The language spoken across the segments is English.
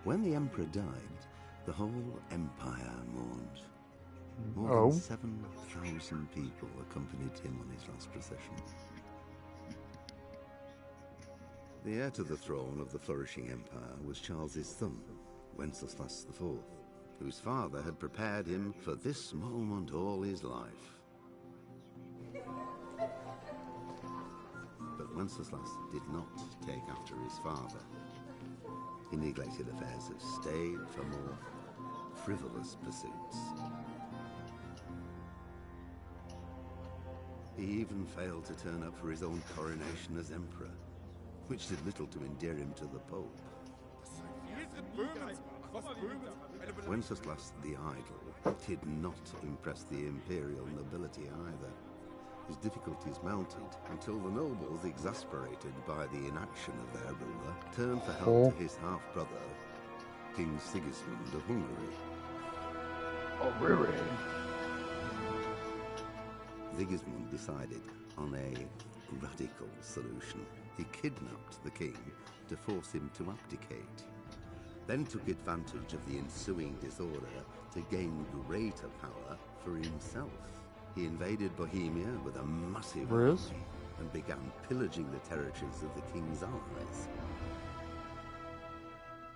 When the emperor died, the whole empire mourned. More than 7,000 people accompanied him on his last procession. The heir to the throne of the flourishing empire was Charles's son, Wenceslas IV, whose father had prepared him for this moment all his life. But Wenceslas did not take after his father. He neglected affairs of state for more frivolous pursuits. He even failed to turn up for his own coronation as emperor, which did little to endear him to the Pope. Wenceslas the Idle did not impress the imperial nobility either. His difficulties mounted until the nobles, exasperated by the inaction of their ruler, turned for help to his half-brother, King Sigismund of Hungary. Oh, really? Sigismund decided on a radical solution. He kidnapped the king to force him to abdicate, then took advantage of the ensuing disorder to gain greater power for himself. He invaded Bohemia with a massive army and began pillaging the territories of the king's allies.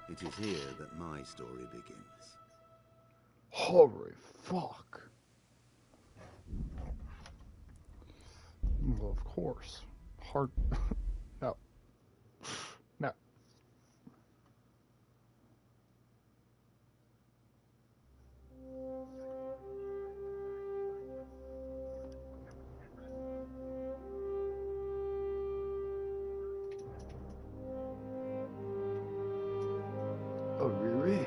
It is here that my story begins. Holy fuck. Well, of course. Hard. No. No. Oh, really?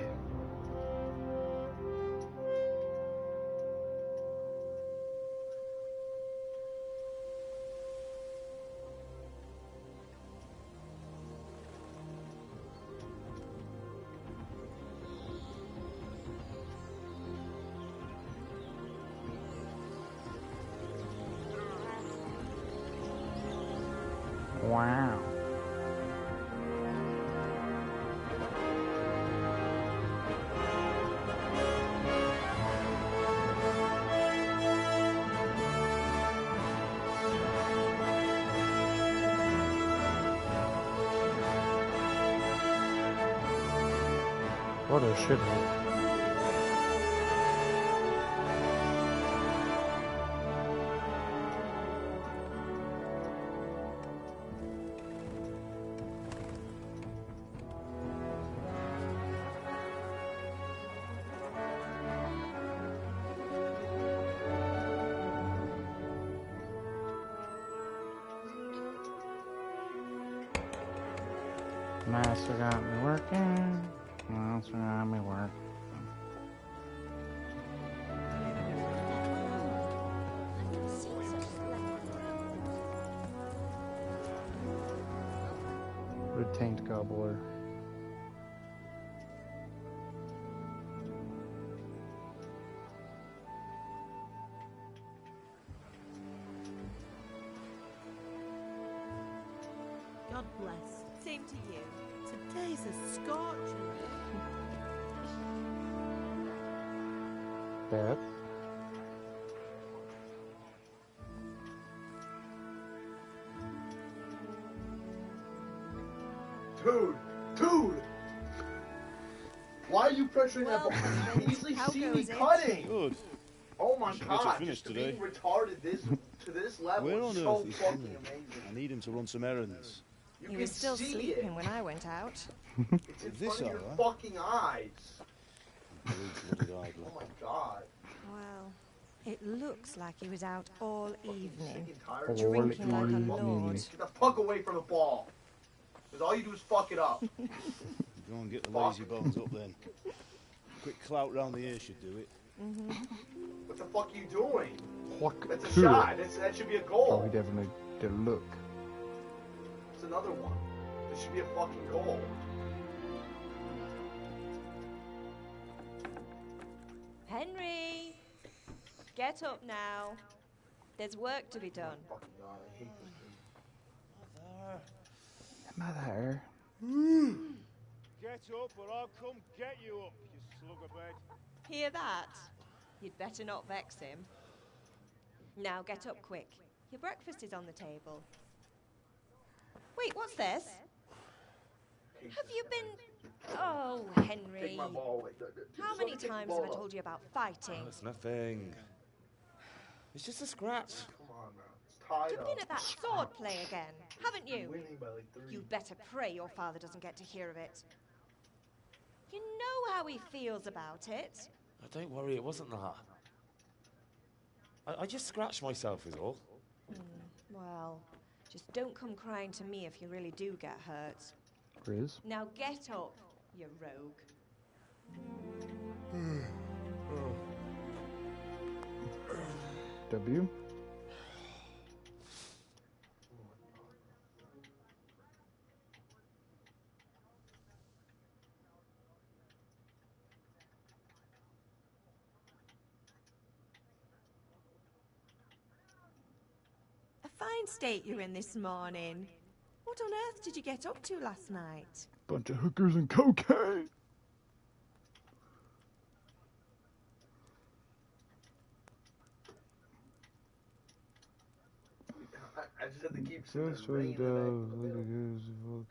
Wow. What a shithole. Master got me working. Master got me working. Retained gobbler. God bless. Same to you. Today's a scorcher. Beth? Dude! Why are you pressuring that ball? You can easily see me cutting! Good. Oh my Should god, finish just today. being retarded to this level Where is on so earth is fucking Henry? amazing. I need him to run some errands. You He can was still see sleeping it. when I went out. It's in This front of your hour? fucking eyes. Bloody Oh my god. Well, it looks like he was out all evening, Sick and tired of drinking like a evening. lord. Get the fuck away from the ball. Because all you do is fuck it up. Go and get the lazy bones up then. Quick clout round the ear should do it. What the fuck are you doing? Fuck. That's a Cool. shot. That should be a Oh, goal. he definitely did look. It's another one. This should be a fucking goal. Henry! Get up now. There's work to be done. Fucking god, I hate this game. Mother. Get up or I'll come get you up, you slug of bed. Hear that? You'd better not vex him. Now get up quick. Your breakfast is on the table. Wait, what's this? Have you been... Oh, Henry. Take my ball away. How Just let many me take the times ball have I up. told you about fighting? Oh, it's nothing. It's just a scratch. Come on, man. It's tied You've up. been at that sword play again, haven't you? Winning by like 3. You'd better pray your father doesn't get to hear of it. You know how he feels about it. Oh, don't worry, it wasn't that. I just scratched myself is all. Well, just don't come crying to me if you really do get hurt. Riz? Now get up, you rogue. W? A fine state you're in this morning. What on earth did you get up to last night? Bunch of hookers and cocaine. I just had to keep Just ringing for the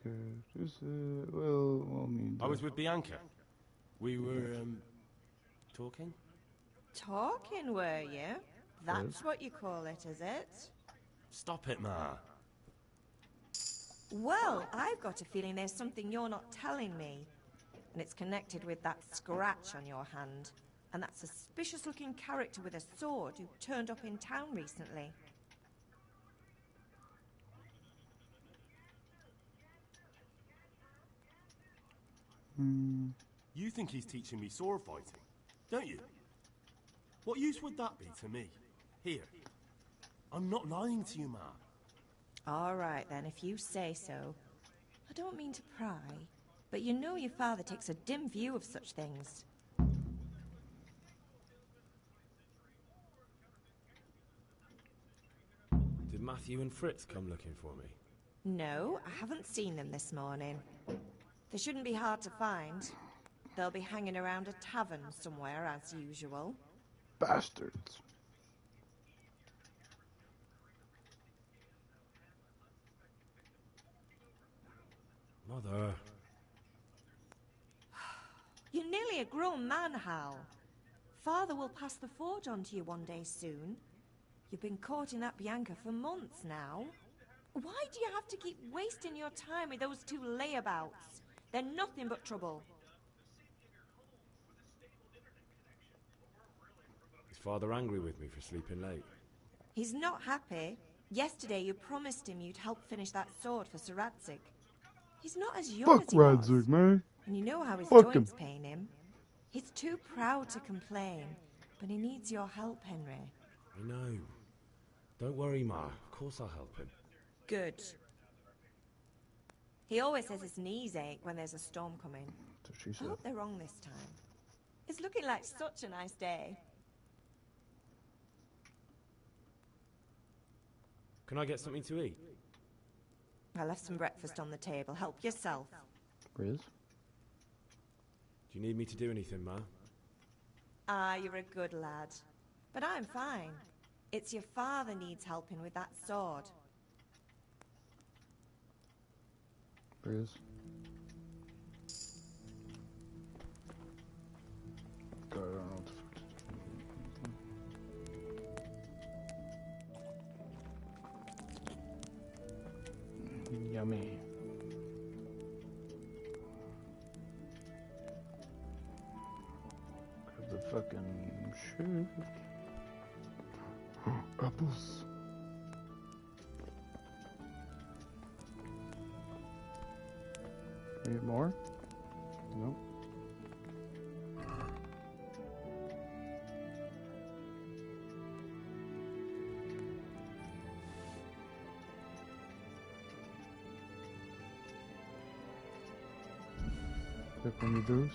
the neck. well, I mean. I was with Bianca. We were, talking? Talking, were you? That's what you call it, is it? Stop it, Ma. Well, I've got a feeling there's something you're not telling me. And it's connected with that scratch on your hand. And that suspicious-looking character with a sword who turned up in town recently. You think he's teaching me sword fighting, don't you? What use would that be to me? Here. I'm not lying to you, Ma. All right, then, if you say so. I don't mean to pry, but you know your father takes a dim view of such things. Did Matthew and Fritz come looking for me? No, I haven't seen them this morning. They shouldn't be hard to find. They'll be hanging around a tavern somewhere, as usual. Bastards. Mother. You're nearly a grown man, Hal. Father will pass the forge on to you one day soon. You've been courting that Bianca for months now. Why do you have to keep wasting your time with those two layabouts? They're nothing but trouble. Is Father angry with me for sleeping late? He's not happy. Yesterday you promised him you'd help finish that sword for Sir Radzig. He's not as young Fuck as he was. Radzig, man. And you know how his Fuck joints him. pain him. He's too proud to complain, but he needs your help, Henry. I know. Don't worry, Ma. Of course I'll help him. Good. He always says his knees ache when there's a storm coming. That's what she I said. hope they're wrong this time. It's looking like such a nice day. Can I get something to eat? I left some breakfast on the table. Help yourself. Riz? Do you need me to do anything, Ma? Ah, you're a good lad. But I'm fine. It's your father needs helping with that sword. Riz? God, I don't know what the fuck to do. Yummy. Grab the fucking shit. Apples. Need more? Nope. Pick one of those.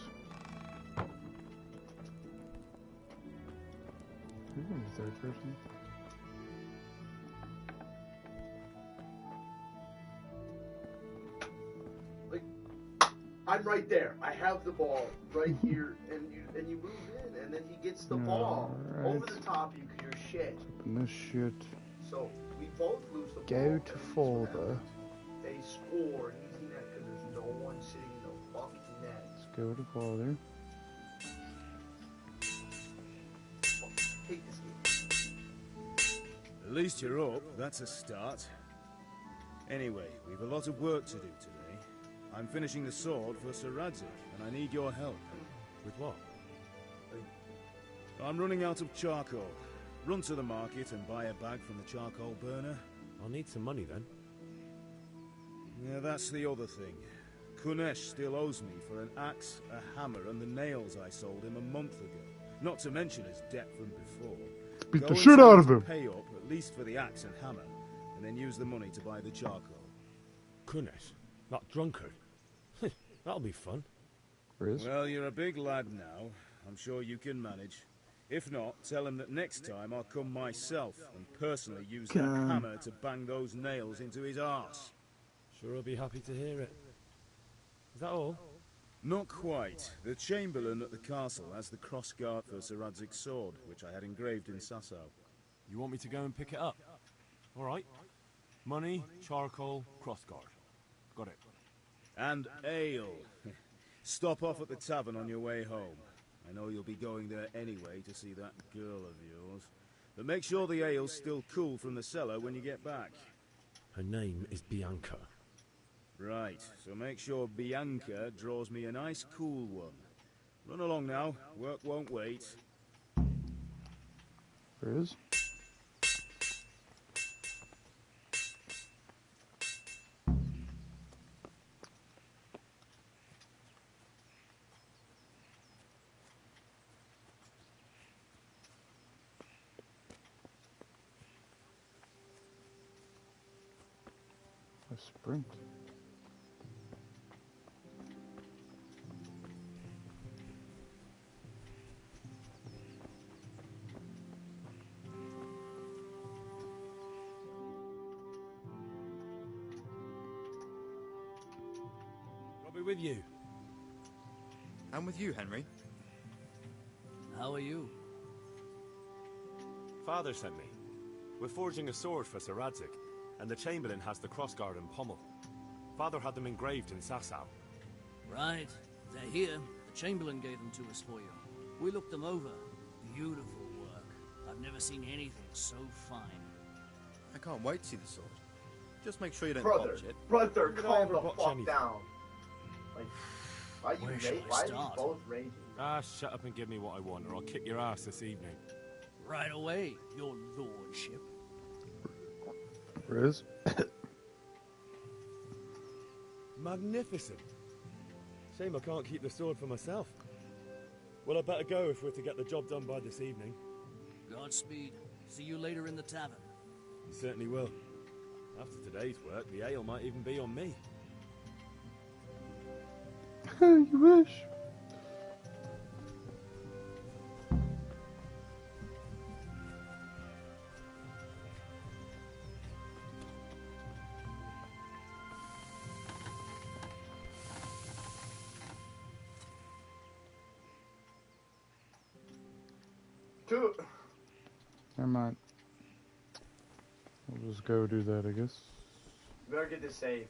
Who's in the third person? I'm right there. I have the ball right here, and you move in, and then he gets the ball over the top. You're shit. Open this shit. So we both lose the ball. Go to father. They score an easy net because there's no one sitting in the fucking net. Let's go to father. Hate this game. At least you're up. That's a start. Anyway, we've a lot of work to do today. I'm finishing the sword for Sir Radzig, and I need your help. With what? I'm running out of charcoal. Run to the market and buy a bag from the charcoal burner. I'll need some money then. Yeah, that's the other thing. Kunesh still owes me for an axe, a hammer, and the nails I sold him a month ago. Not to mention his debt from before. Beat Go the and shit tell out him of to him. Pay up, at least for the axe and hammer, and then use the money to buy the charcoal. Kunesh? That drunkard? That'll be fun. Riz? Well, you're a big lad now. I'm sure you can manage. If not, tell him that next time I'll come myself and personally use that hammer to bang those nails into his arse. Sure, I'll be happy to hear it. Is that all? Not quite. The Chamberlain at the castle has the crossguard for Sir Radzig's sword, which I had engraved in Sasau. You want me to go and pick it up? All right. Money, charcoal, crossguard. Got it. And ale. Stop off at the tavern on your way home. I know you'll be going there anyway to see that girl of yours. But make sure the ale's still cool from the cellar when you get back. Her name is Bianca. Right, so make sure Bianca draws me a nice cool one. Run along now, work won't wait. Riz? A sprint. I'll be with you. I'm with you, Henry. How are you? Father sent me. We're forging a sword for Sir Radzig, and the Chamberlain has the crossguard and pommel. Father had them engraved in Sasau. Right. They're here. The Chamberlain gave them to us for you. We looked them over. Beautiful work. I've never seen anything so fine. I can't wait to see the sword. Just make sure you don't Brother, botch it. brother, When did I calm ever the botch fuck anything? down. Like, why Where you shall I why are you start? both raging? Ah, shut up and give me what I want, or I'll kick your ass this evening. Right away, your lordship. Riz? Magnificent. Shame I can't keep the sword for myself. Well, I better go if we're to get the job done by this evening. Godspeed. See you later in the tavern. You certainly will. After today's work, the ale might even be on me. You wish. Two. Never mind. We'll just go do that, I guess. Better get this safe.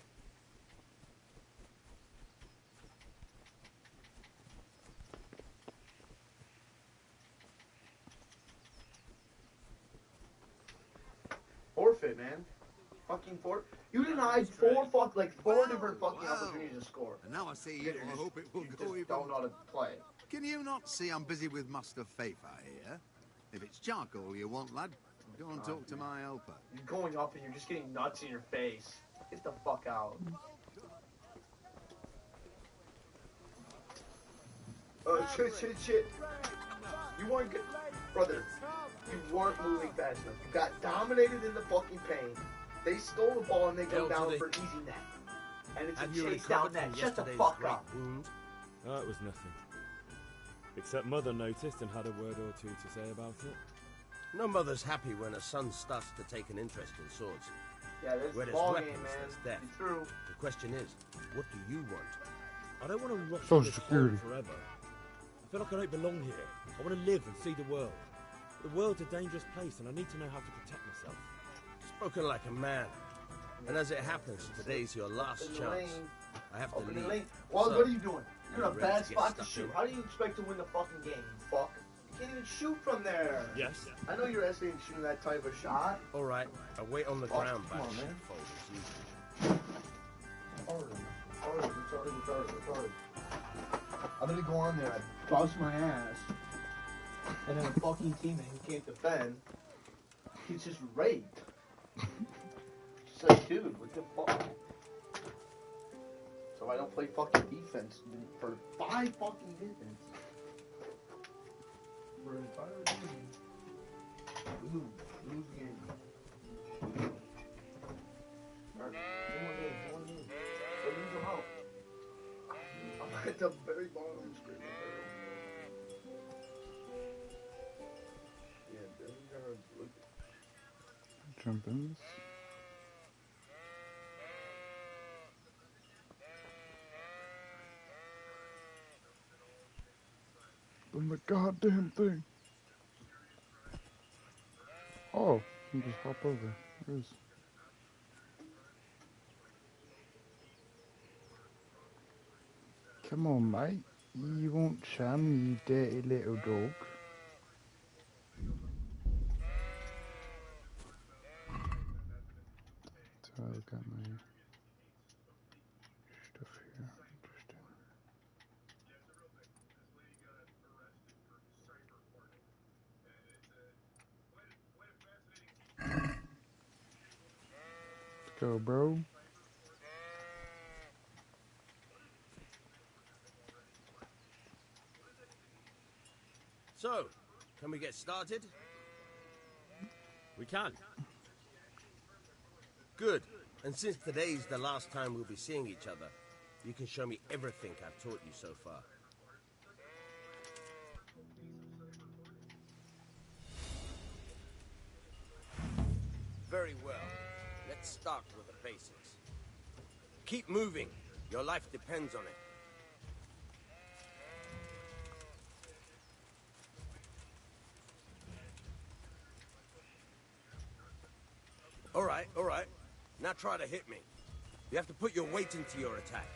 Forfeit, man. Fucking fort. You denied four different fucking opportunities to score. And now I see You you, just- I hope it will you go just even. don't know how to play. Can you not see I'm busy with Master Fafa here? If it's charcoal you want, lad, go and talk to my helper. You're going up and you're just getting nuts in your face. Get the fuck out. Shit. You weren't good. Brother, you weren't moving fast enough. You got dominated in the fucking paint. They stole the ball and they go down for an easy net. And it's a chase down net. Shut the fuck up. Oh, it was nothing. Except Mother noticed and had a word or two to say about it. No mother's happy when her son starts to take an interest in swords. Yeah, this Where there's ball weapons, game, man. there's death. It's true. The question is, what do you want? I don't want to rot Social in this hole Security. forever. I feel like I don't belong here. I want to live and see the world. The world's a dangerous place, and I need to know how to protect myself. Spoken like a man. And as it happens, today's your last chance. I have to Open the leave. lane. Well, So, what are you doing? You're in a ready bad to get spot to stuck shoot. in? How do you expect to win the fucking game, you fuck? You can't even shoot from there. Yes? I know you're estimating shooting that type of shot. All right, I'll wait on the Fuck, ground come back. on, man. Fold Retarded. I'm gonna go on there, I bust my ass, and then a fucking teammate who can't defend, he's just raped. Just like, dude, what the fuck? So I don't play fucking defense for 5 fucking minutes. For an entire game. Lose the game. Alright, one more game. So lose them out. I'm at the very bottom screen. Yeah, then we gotta look. Jump in this. On the goddamn thing. Oh, you just hop over. There's. Come on, mate. You want some, you dirty little dog? So I got my stuff here. Interesting. Let's go, bro. So, can we get started? We can. Good. And since today's the last time we'll be seeing each other, you can show me everything I've taught you so far. Very well. Let's start with the basics. Keep moving. Your life depends on it. All right. Now try to hit me. You have to put your weight into your attack.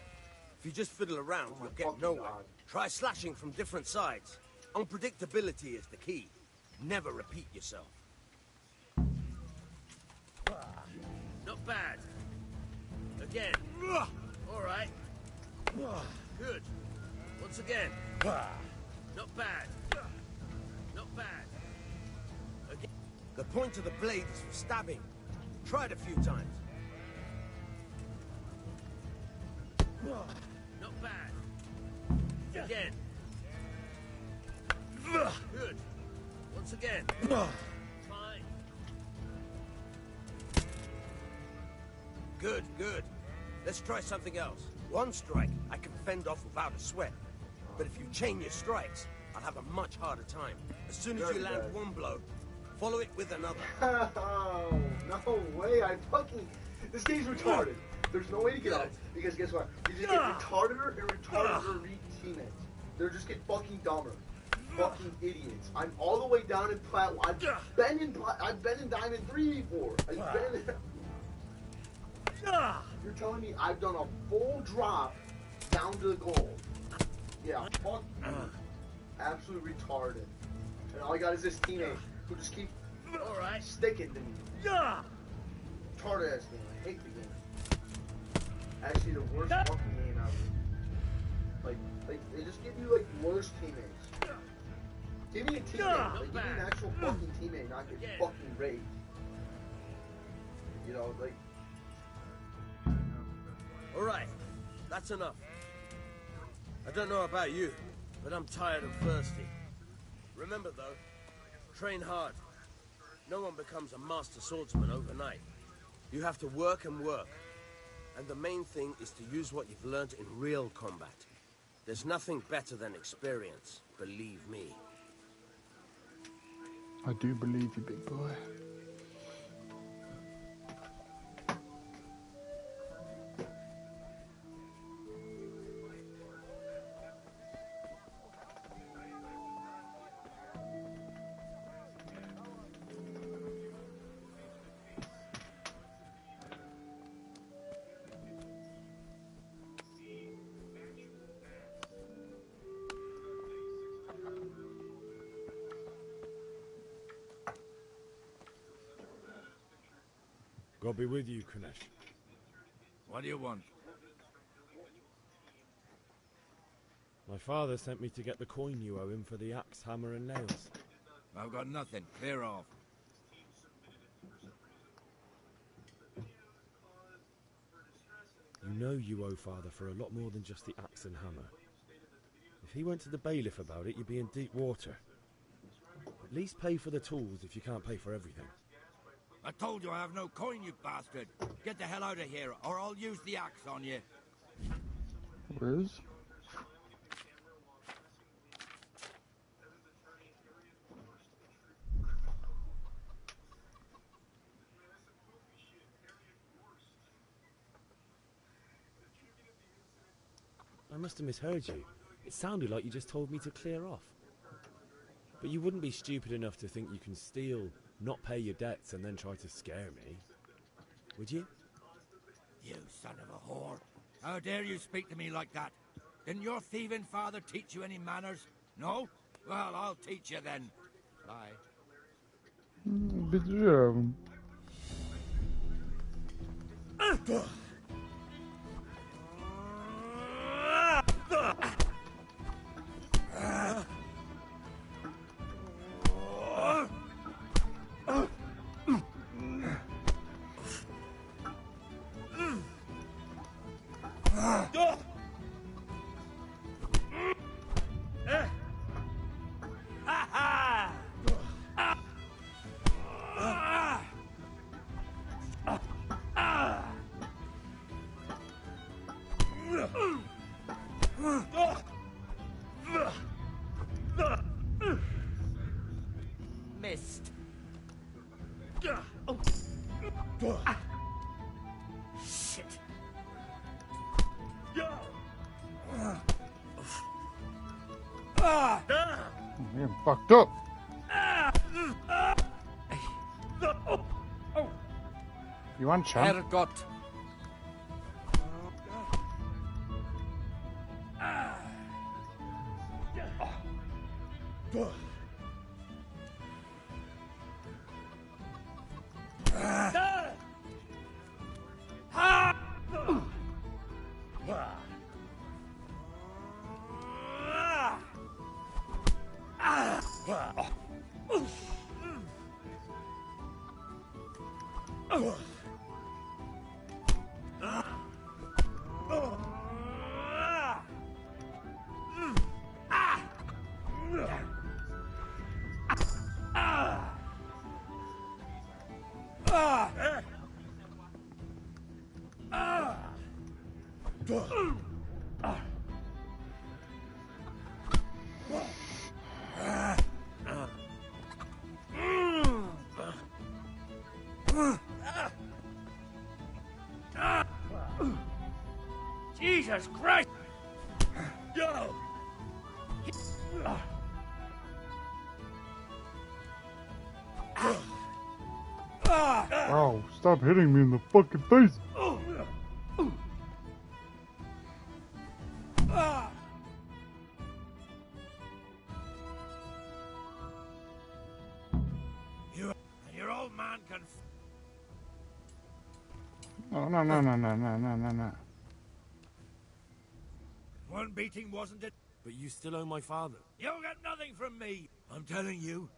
If you just fiddle around, you'll get nowhere. Try slashing from different sides. Unpredictability is the key. Never repeat yourself. Not bad. Again. All right. Good. Once again. Not bad. Not bad. Again. The point of the blade is for stabbing. Try it a few times. Not bad. Again. Good. Once again. Fine. Good. Let's try something else. One strike, I can fend off without a sweat. But if you chain your strikes, I'll have a much harder time. As soon as you land one blow, follow it with another. Oh, no way. This game's retarded. There's no way to get out. Because guess what? You just get retarder and retarder teammates. They'll just get fucking dumber. Fucking idiots. I'm all the way down in plat. I've been in Diamond 3 before. You're telling me I've done a full drop down to the gold. Yeah, fuck you. Absolutely retarded. And all I got is this teammate who just keeps sticking to me. Retarded ass game. I hate the game. Actually, the worst fucking game ever. Like they just give you like worse teammates. Give me a teammate. Like, give me an actual fucking teammate, not get fucking raped. You know, like. All right, that's enough. I don't know about you, but I'm tired and thirsty. Remember though, train hard. No one becomes a master swordsman overnight. You have to work and work. And the main thing is to use what you've learned in real combat. There's nothing better than experience, believe me. I do believe you, big boy. God be with you, Kunesh. What do you want? My father sent me to get the coin you owe him for the axe, hammer, and nails. I've got nothing. Clear off. You know you owe father for a lot more than just the axe and hammer. If he went to the bailiff about it, you'd be in deep water. At least pay for the tools if you can't pay for everything. I told you I have no coin, you bastard. Get the hell out of here, or I'll use the axe on you. Riz? I must have misheard you. It sounded like you just told me to clear off. But you wouldn't be stupid enough to think you can steal, not pay your debts, and then try to scare me, would you? You son of a whore. How dare you speak to me like that? Didn't your thieving father teach you any manners? No? Well, I'll teach you then. Bye. Widziałem. Missed. Shit. I'm getting fucked up. You want champ? Herrgott. Jesus Christ! Yo! Wow, stop hitting me in the fucking face. Your old man can... No. One beating wasn't it? But you still owe my father. You'll get nothing from me. I'm telling you.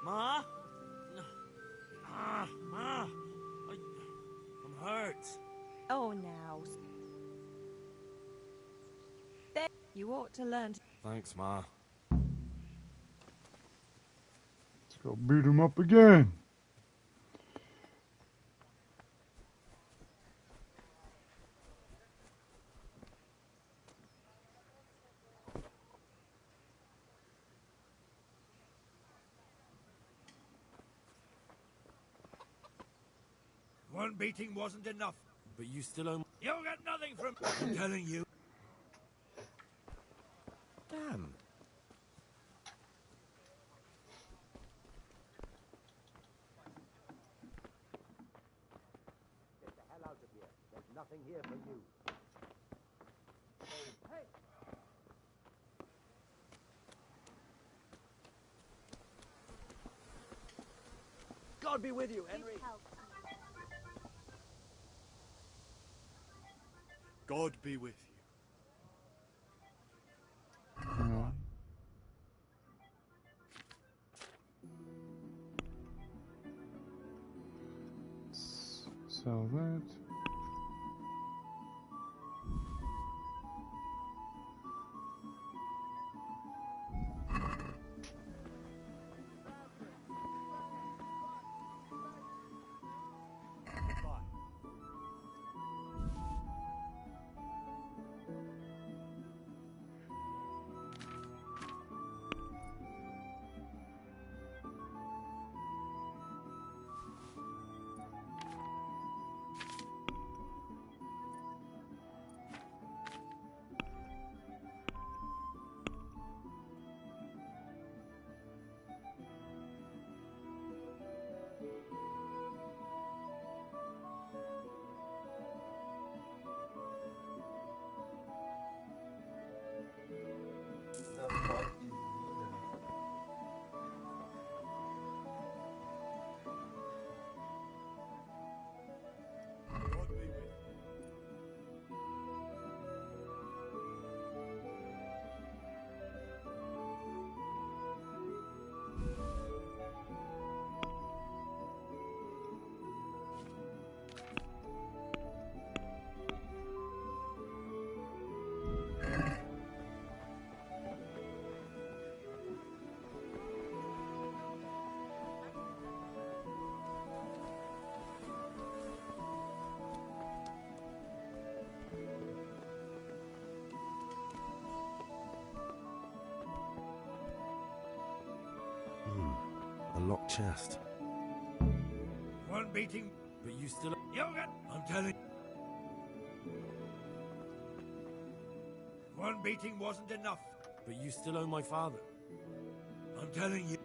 Ma? Ma? I'm hurt. Oh, now. There, you ought to learn to... Thanks, Ma. Let's go beat him up again. One beating wasn't enough. But you still owe... You'll get nothing from... I'm telling you. Damn. nothing here for you. Hey! God be with you, Henry. God be with you. So that. The fuck is Nina? God be with you. A locked chest. One beating, But you still... Yoga! I'm telling one beating wasn't enough. But you still owe my father. I'm telling you.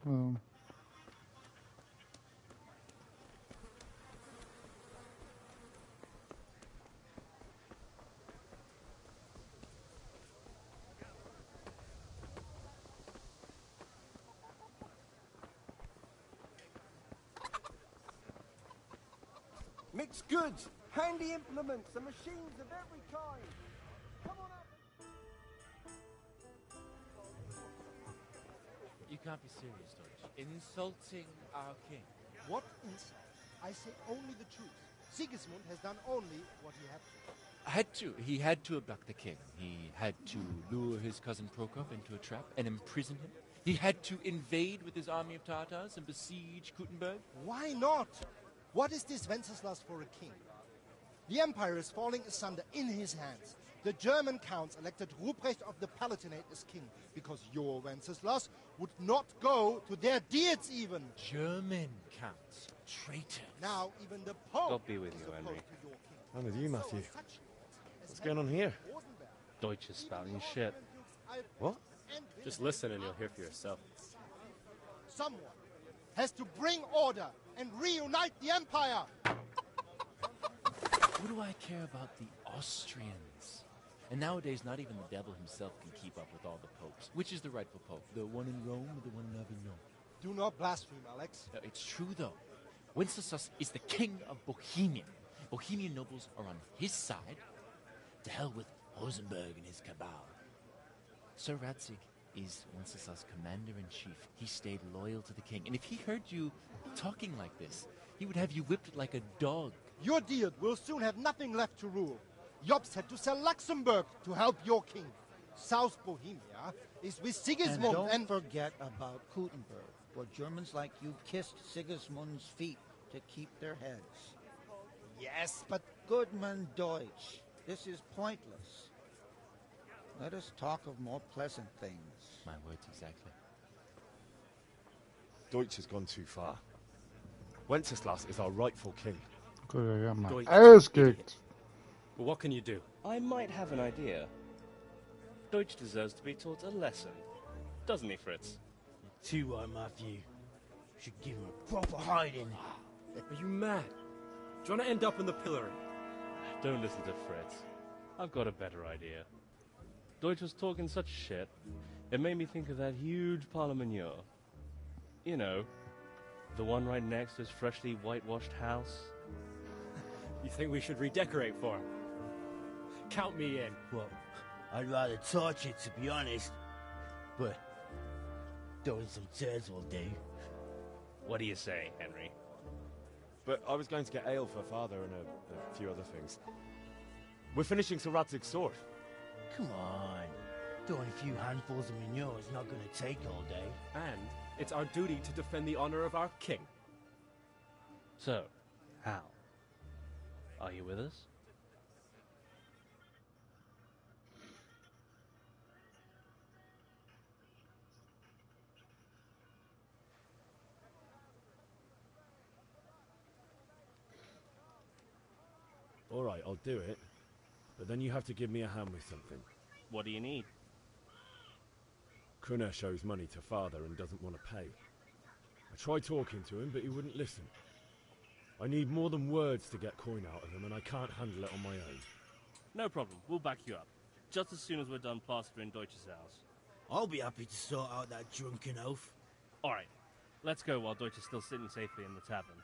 Well. Mixed goods, handy implements, and machines of every kind. Come on up. You can't be serious, Deutsch. Insulting our king. What insult? I say only the truth. Sigismund has done only what he had to. He had to abduct the king. He had to lure his cousin Prokop into a trap and imprison him. He had to invade with his army of Tatars and besiege Kuttenberg. Why not? What is this Wenceslas for a king? The empire is falling asunder in his hands. The German counts elected Ruprecht of the Palatinate as king because your Wenceslas would not go to their deeds even. German counts. Traitors. Now even the Pope God be with is you, opposed Henry. to your king. I'm with you, Matthew. So such What's going on here? Deutsch is spouting shit. What? Just listen and you'll hear for yourself. Someone has to bring order and reunite the empire. What do I care about the Austrians? And nowadays, not even the devil himself can keep up with all the popes. Which is the rightful pope? The one in Rome or the one in Avignon? Do not blaspheme, Alex. It's true, though. Wenceslas is the king of Bohemia. Bohemian nobles are on his side. To hell with Rosenberg and his cabal. Sir Ratzig is Wenceslas' commander-in-chief. He stayed loyal to the king. And if he heard you talking like this, he would have you whipped like a dog. Your Diet will soon have nothing left to rule. Jobst had to sell Luxembourg to help your king. South Bohemia is with Sigismund and don't forget about Kuttenberg, where Germans like you kissed Sigismund's feet to keep their heads. Yes, but... Goodman Deutsch, this is pointless. Let us talk of more pleasant things. My words exactly. Deutsch has gone too far. Wenceslas is our rightful king. Good, I got my Deutsch ass is an idiot. kicked. But what can you do? I might have an idea. Deutsch deserves to be taught a lesson. Doesn't he, Fritz? Too right, Matthew. Should give him a proper hiding. Are you mad? Do you want to end up in the pillory? Don't listen to Fritz. I've got a better idea. Deutsch was talking such shit, it made me think of that huge parliament. You know, the one right next to his freshly whitewashed house. You think we should redecorate for him? Count me in. Well, I'd rather torch it, to be honest. But throwing some turds will do. What do you say, Henry? But I was going to get ale for father and a few other things. We're finishing Sir Radzig's sword. Come on. Throwing a few handfuls of manure is not going to take all day. And it's our duty to defend the honor of our king. So, Hal, are you with us? All right, I'll do it. But then you have to give me a hand with something. What do you need? Kunner shows money to father and doesn't want to pay. I tried talking to him, but he wouldn't listen. I need more than words to get coin out of him, and I can't handle it on my own. No problem. We'll back you up. Just as soon as we're done plastering Deutsch's house. I'll be happy to sort out that drunken oaf. All right. Let's go while Deutsch is still sitting safely in the tavern.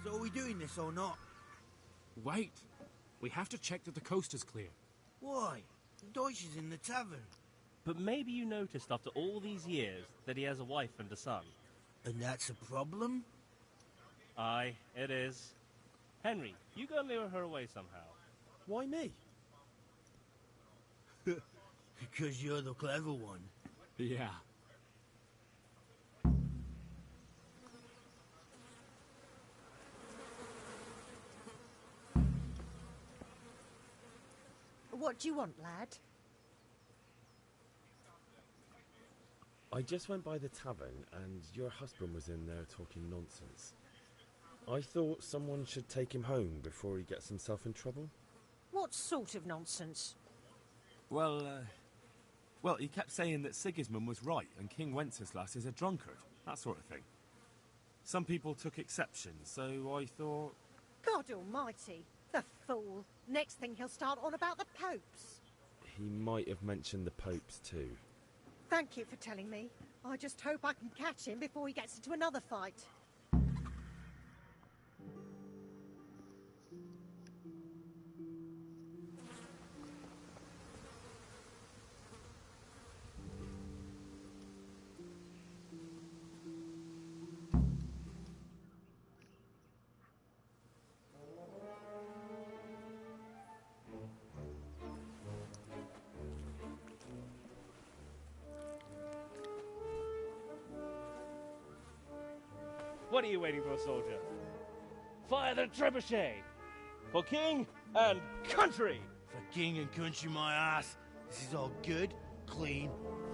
So are we doing this or not? Wait. We have to check that the coast is clear. Why? Deutsch is in the tavern. But maybe you noticed after all these years that he has a wife and a son. And that's a problem? Aye, it is. Henry, you go and lure her away somehow. Why me? Because you're the clever one. Yeah. What do you want, lad? I just went by the tavern and your husband was in there talking nonsense. I thought someone should take him home before he gets himself in trouble. What sort of nonsense? Well, he kept saying that Sigismund was right and King Wenceslas is a drunkard, that sort of thing. Some people took exception, so I thought... God almighty, the fool. Next thing he'll start on about the popes. He might have mentioned the popes too. Thank you for telling me. I just hope I can catch him before he gets into another fight. What are you waiting for, soldier? Fire the trebuchet! For king and country! For king and country, my ass. This is all good, clean,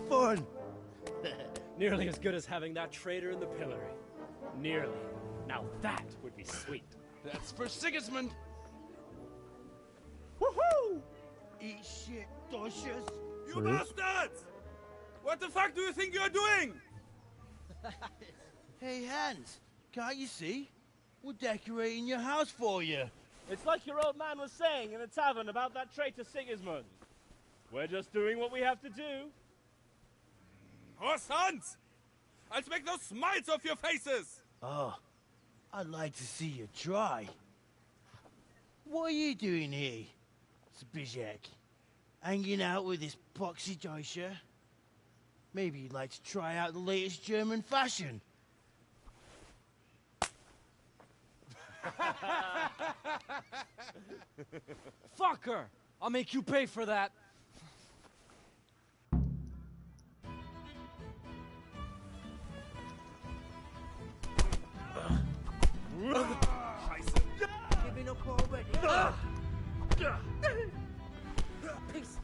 fun. Nearly as good as having that traitor in the pillory. Nearly. Now that would be sweet. That's for Sigismund. Woohoo! Eat shit, Docious. You bastards! What the fuck do you think you're doing? Hey, Hans, can't you see? We're decorating your house for you. It's like your old man was saying in the tavern about that traitor Sigismund. We're just doing what we have to do. Our sons! I'll make those smiles off your faces! Oh, I'd like to see you try. What are you doing here, Zbyszek? Hanging out with this poxy Deutscher? Maybe you'd like to try out the latest German fashion. Fucker! I'll make you pay for that. Giving up already? Peace.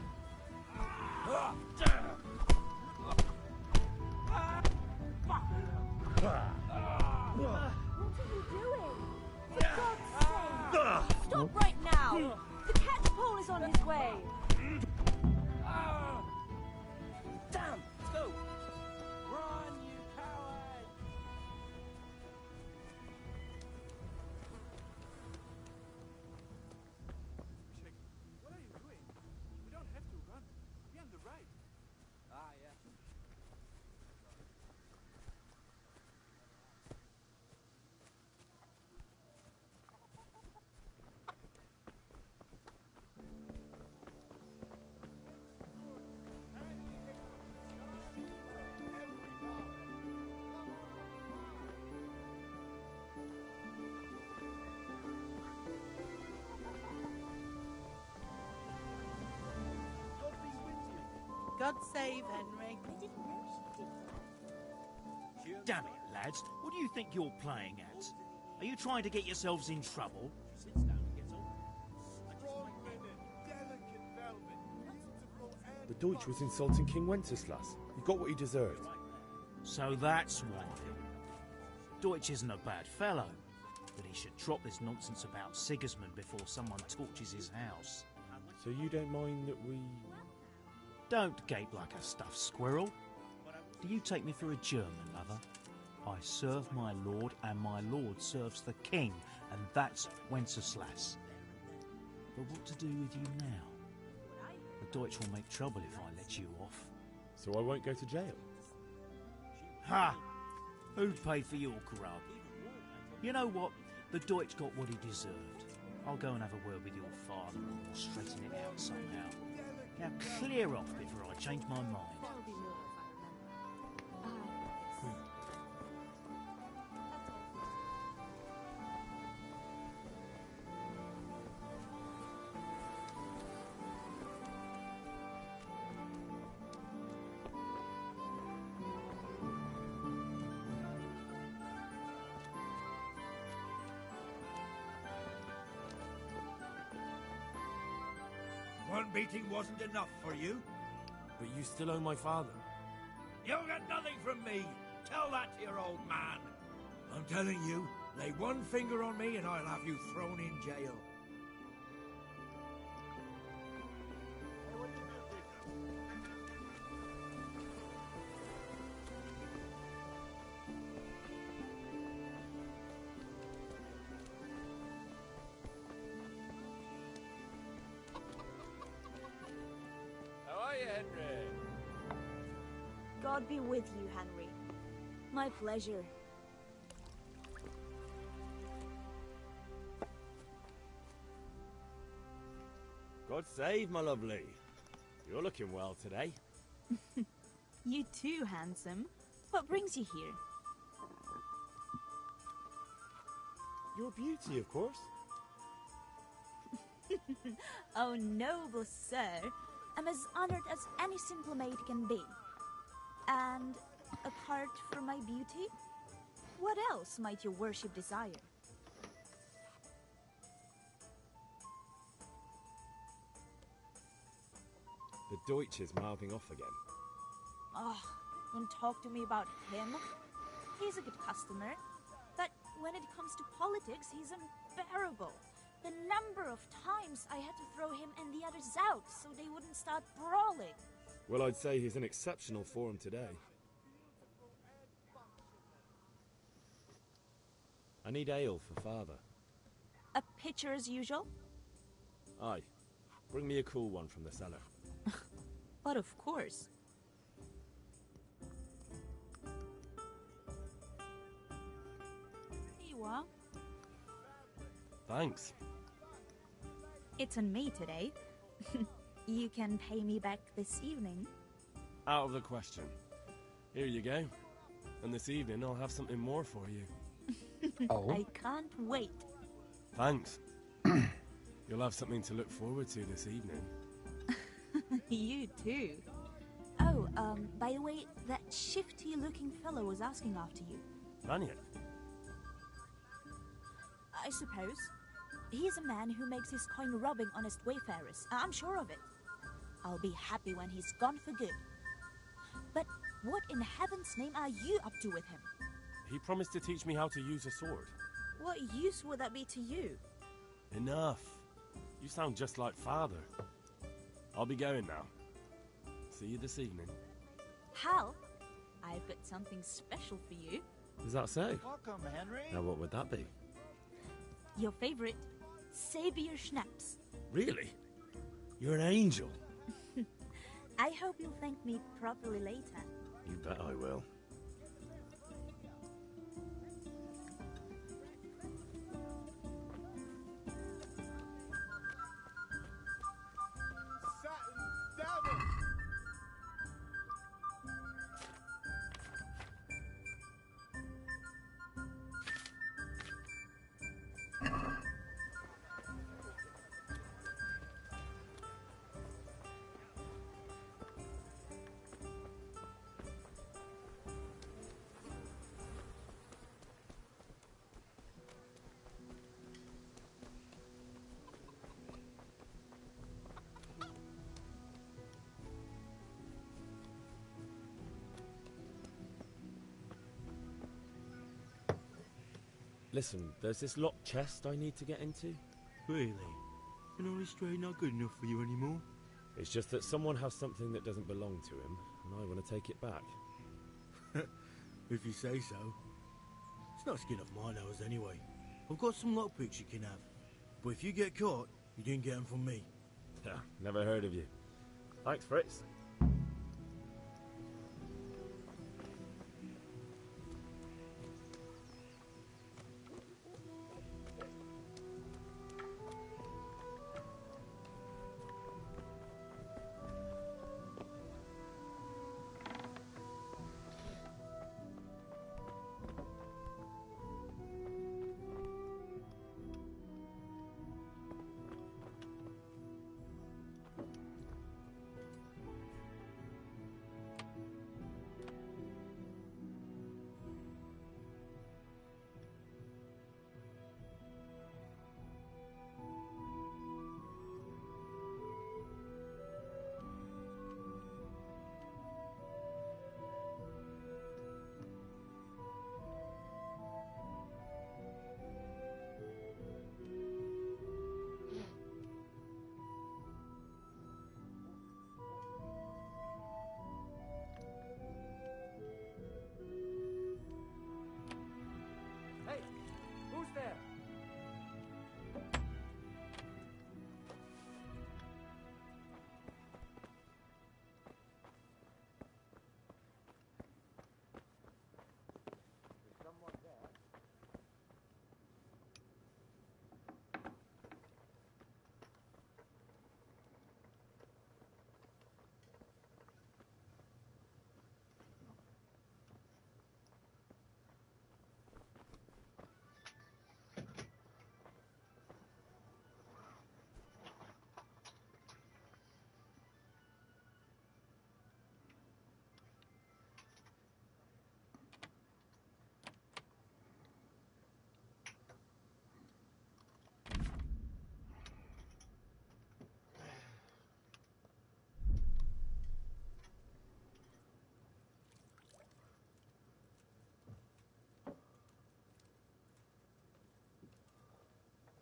Stop right now! The catapult is on his way! Damn! Let's go! Run, you coward! What are you doing? We don't have to run. Be on the right. Ah, yeah. God save Henry. Damn it, lads. What do you think you're playing at? Are you trying to get yourselves in trouble? The Deutsch was insulting King Wenceslas. He got what he deserved. So that's why. Deutsch isn't a bad fellow, but he should drop this nonsense about Sigismund before someone torches his house. So you don't mind that we... Don't gape like a stuffed squirrel. Do you take me for a German, lover? I serve my lord, and my lord serves the king, and that's Wenceslas. But what to do with you now? The Deutsch will make trouble if I let you off. So I won't go to jail? Ha! Who'd pay for your grub? You know what? The Deutsch got what he deserved. I'll go and have a word with your father and we'll straighten it out somehow. Now clear off before I change my mind. One beating wasn't enough for you? But you still owe my father. You'll get nothing from me. Tell that to your old man. I'm telling you, lay one finger on me and I'll have you thrown in jail. How are you, Henry? God be with you, Henry. My pleasure. God save, my lovely. You're looking well today. You too, handsome. What brings you here? Your beauty, of course. Oh, noble sir. I'm as honored as any simple maid can be. And apart from my beauty, what else might your worship desire? The Deutsch is mouthing off again. Oh, don't talk to me about him. He's a good customer. But when it comes to politics, he's unbearable. The number of times I had to throw him and the others out so they wouldn't start brawling. Well, I'd say he's in exceptional form today. I need ale for father. A pitcher as usual? Aye. Bring me a cool one from the cellar. But of course. revoir. Thanks. It's on me today. You can pay me back this evening. Out of the question. Here you go. And this evening I'll have something more for you. I can't wait. Thanks. You'll have something to look forward to this evening. You too. Oh, by the way, that shifty-looking fellow was asking after you. Vanya? I suppose. He's a man who makes his coin robbing honest wayfarers. I'm sure of it. I'll be happy when he's gone for good. But what in heaven's name are you up to with him? He promised to teach me how to use a sword. What use would that be to you? Enough. You sound just like Father. I'll be going now. See you this evening. Hal, I've got something special for you. Is that so? Welcome, Henry. Now what would that be? Your favorite, Sabier Schnapps. Really? You're an angel. I hope you'll thank me properly later. You bet I will. Listen, there's this locked chest I need to get into. Really? An honest trade not good enough for you anymore? It's just that someone has something that doesn't belong to him, and I want to take it back. If you say so. It's not skin off my nose anyway. I've got some lockpicks you can have. But if you get caught, you didn't get them from me. Yeah, never heard of you. Thanks, Fritz. Hey, who's there? Is someone there?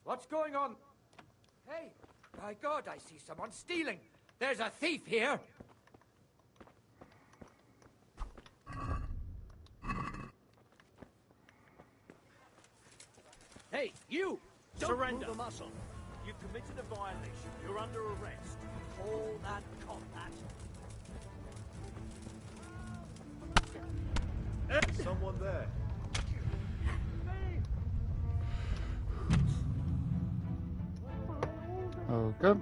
What's going on? Hey, my God, I see someone stealing. There's a thief here. Hey, you! Don't Surrender. move a muscle. You've committed a violation. You're under arrest. Call that combat. Someone there. Good.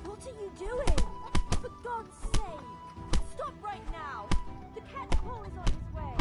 What are you doing? For God's sake! Stop right now! The cat's paw is on his way!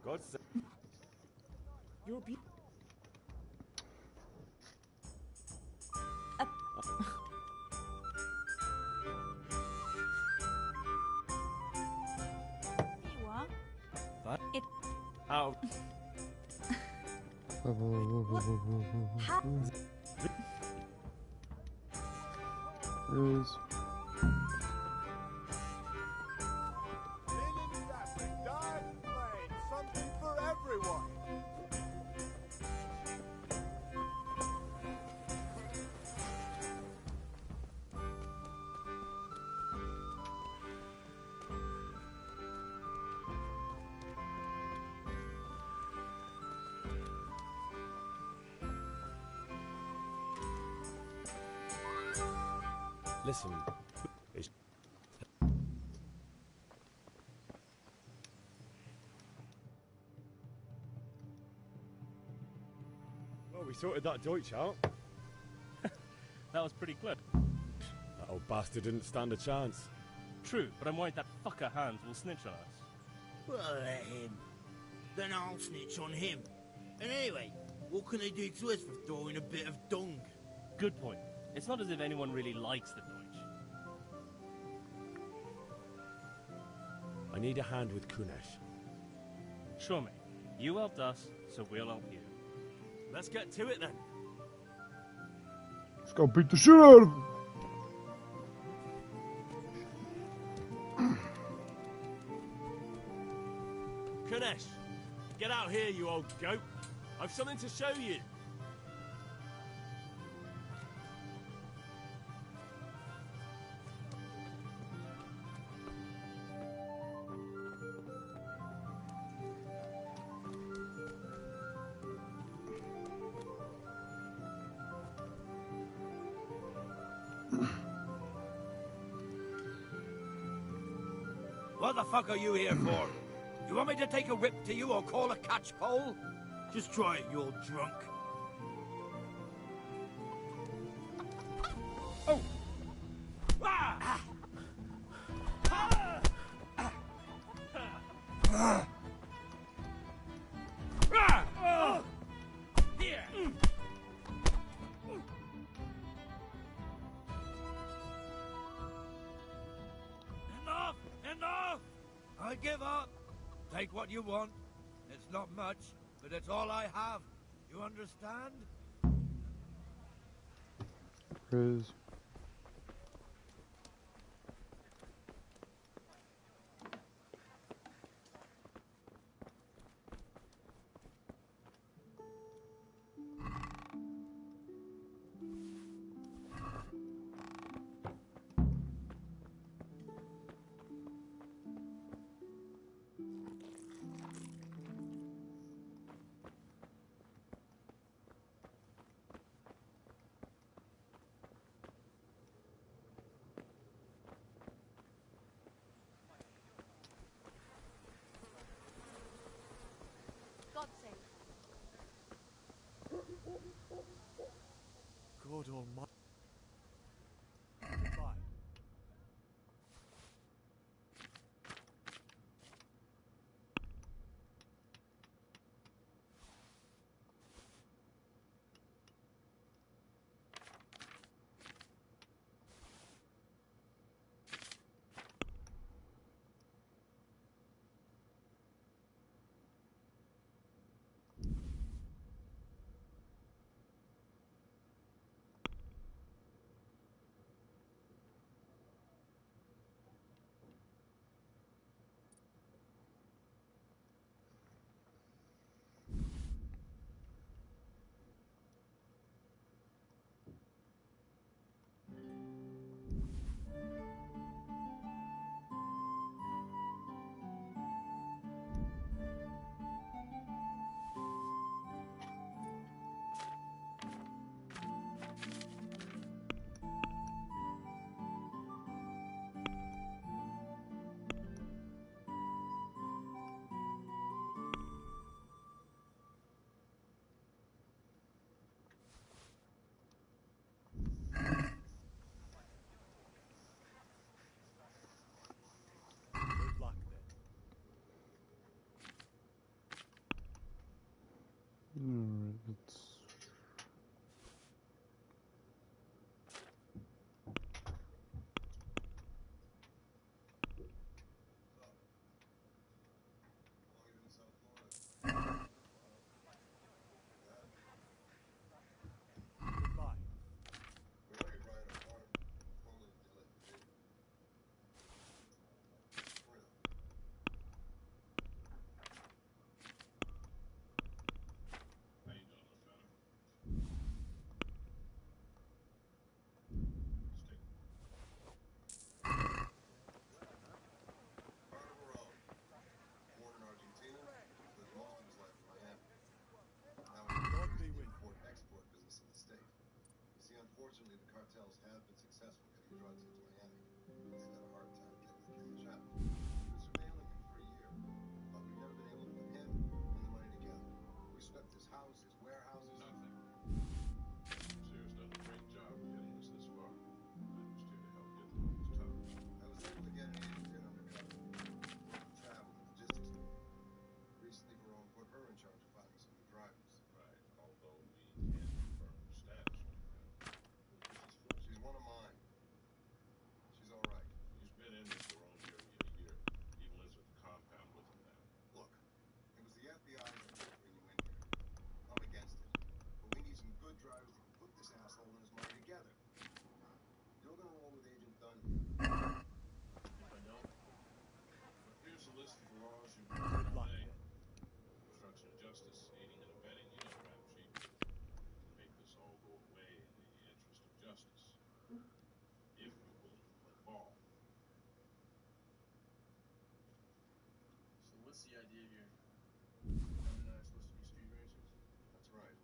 God's sake. You're a You are? What? It... Ow. How... Ruse. Something for everyone. Listen. It's... Well, we sorted that Deutsch out. That was pretty clever. That old bastard didn't stand a chance. True, but I'm worried that fucker Hans will snitch on us. Well, let him. Then I'll snitch on him. And anyway, what can they do to us for throwing a bit of dung? Good point. It's not as if anyone really likes the Deutsch. I need a hand with Kunesh. Sure, mate. You helped us, so we'll help you. Let's get to it then. Let's go beat the shit out of him. Kunesh, get out here, you old goat. I've something to show you. What the fuck are you here for? You want me to take a whip to you or call a catch pole? Just try it, you old drunk. Oh! Ah! Here. Enough! Enough! I give up. Take what you want. It's not much, but it's all I have. You understand? Cruise. God save. God almighty. Goodbye. Good luck then. Alright, let's... Goodbye. Unfortunately, the cartels have been successful getting drugs into Miami. They've had a hard time getting the cash out. We've been surveilling him for a year, but we've never been able to put him and the money together. We swept his house, his warehouses. Nothing. Sarah's done a great job of getting us this far. I'm just here to help get the roads tough. I was able to get an agent in undercover. Travel and logistics. Recently, Verone put her in charge of finding some new drivers. Right, although we can't confirm her status right now. She's one of mine. She's all right. He's been in with Verone nearly a year. He lives at the compound with him now. Look, it was the FBI that bring you in here. I'm against it. But we need some good drivers that can put this asshole and his money together. You're gonna roll with Agent Dunn. If I don't, well, here's a list of the laws you Good luck then. obstruction of justice, aiding and abetting, you know the rap sheet. Make this all go away in the interest of justice. If you're willing to play ball. So what's the idea here? Tom and I are supposed to be street racers? That's right.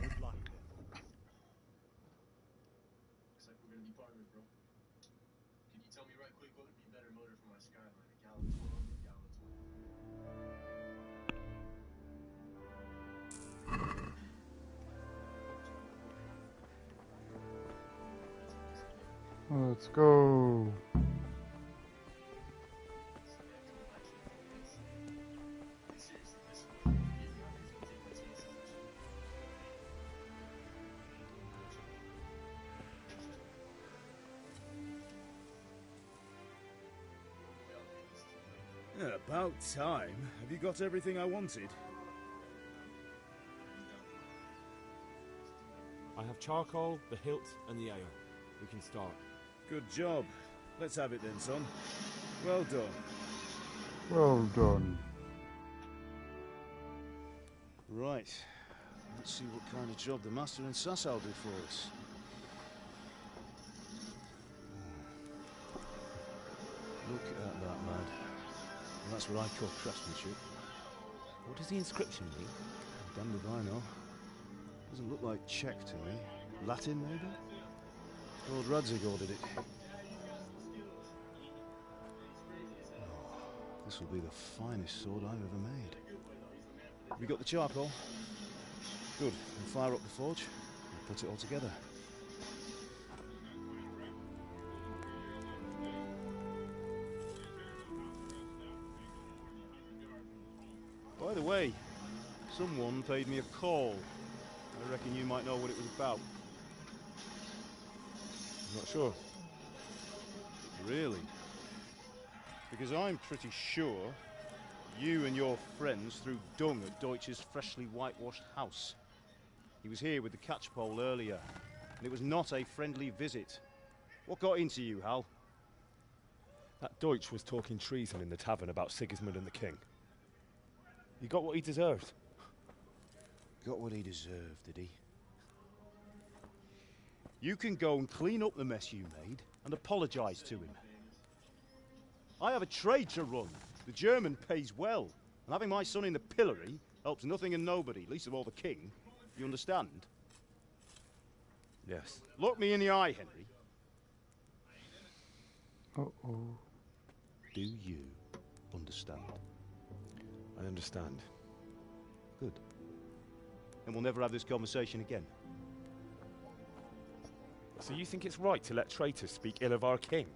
Good luck then. Looks like we're gonna be partners, bro. Can you tell me right quick what would be better motor for my Skyline, a gallon 12 or a gallon 20? Let's go. About time. Have you got everything I wanted? I have charcoal, the hilt, and the ale. We can start. Good job. Let's have it then, son. Well done. Well done. Right. Let's see what kind of job the Master and Sassal do for us. Look at that, lad. And that's what I call craftsmanship. What does the inscription mean? Damned if I know. Doesn't look like Czech to me. Latin, maybe? Lord Radzig ordered it. Oh, this will be the finest sword I've ever made. We got the charcoal? Good. We'll fire up the forge and put it all together. By the way, someone paid me a call. I reckon you might know what it was about. I'm not sure. Really? Because I'm pretty sure you and your friends threw dung at Deutsch's freshly whitewashed house. He was here with the catchpole earlier, and it was not a friendly visit. What got into you, Hal? That Deutsch was talking treason in the tavern about Sigismund and the king. He got what he deserved. Got what he deserved, did he? You can go and clean up the mess you made and apologise to him. I have a trade to run. The German pays well, and having my son in the pillory helps nothing and nobody, least of all the king. You understand? Yes. Look me in the eye, Henry. Uh-oh. Do you understand? I understand. Good. And we'll never have this conversation again. So you think it's right to let traitors speak ill of our king?